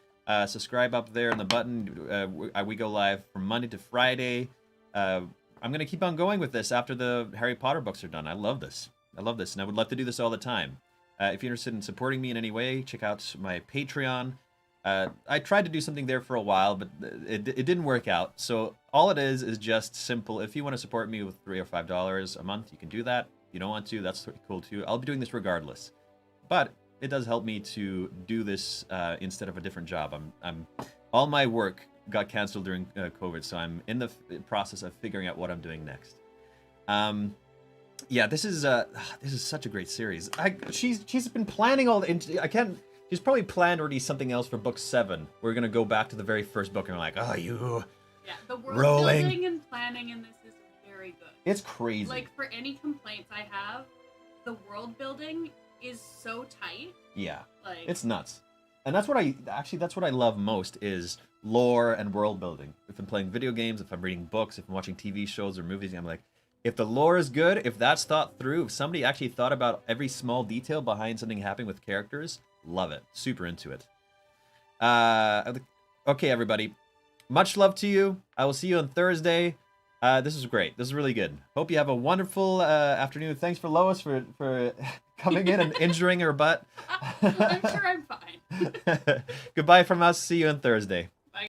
Subscribe up there on the button. We go live from Monday to Friday. I'm going to keep on going with this after the Harry Potter books are done. I love this. And I would love to do this all the time. If you're interested in supporting me in any way, check out my Patreon. I tried to do something there for a while, but it didn't work out. So all it is just simple. If you want to support me with $3 or $5 a month, you can do that. If you don't want to, that's cool too. I'll be doing this regardless. But it does help me to do this instead of a different job. All my work got canceled during COVID, so I'm in the process of figuring out what I'm doing next. Yeah, this is such a great series. She's been planning all the. She's probably planned already something else for book 7. We're gonna go back to the very first book and we're like, oh, you. Yeah, the world building and planning in this is very good. It's crazy. Like, for any complaints I have, the world building is so tight. Yeah. Like, it's nuts. And that's what I love most is lore and world building. If I'm playing video games, if I'm reading books, if I'm watching TV shows or movies, I'm like, if the lore is good, if that's thought through, if somebody actually thought about every small detail behind something happening with characters, love it. Super into it. Okay, everybody. Much love to you. I will see you on Thursday. This is great. This is really good. Hope you have a wonderful afternoon. Thanks for Lois for coming in and injuring her butt. I'm sure I'm fine. Goodbye from us. See you on Thursday.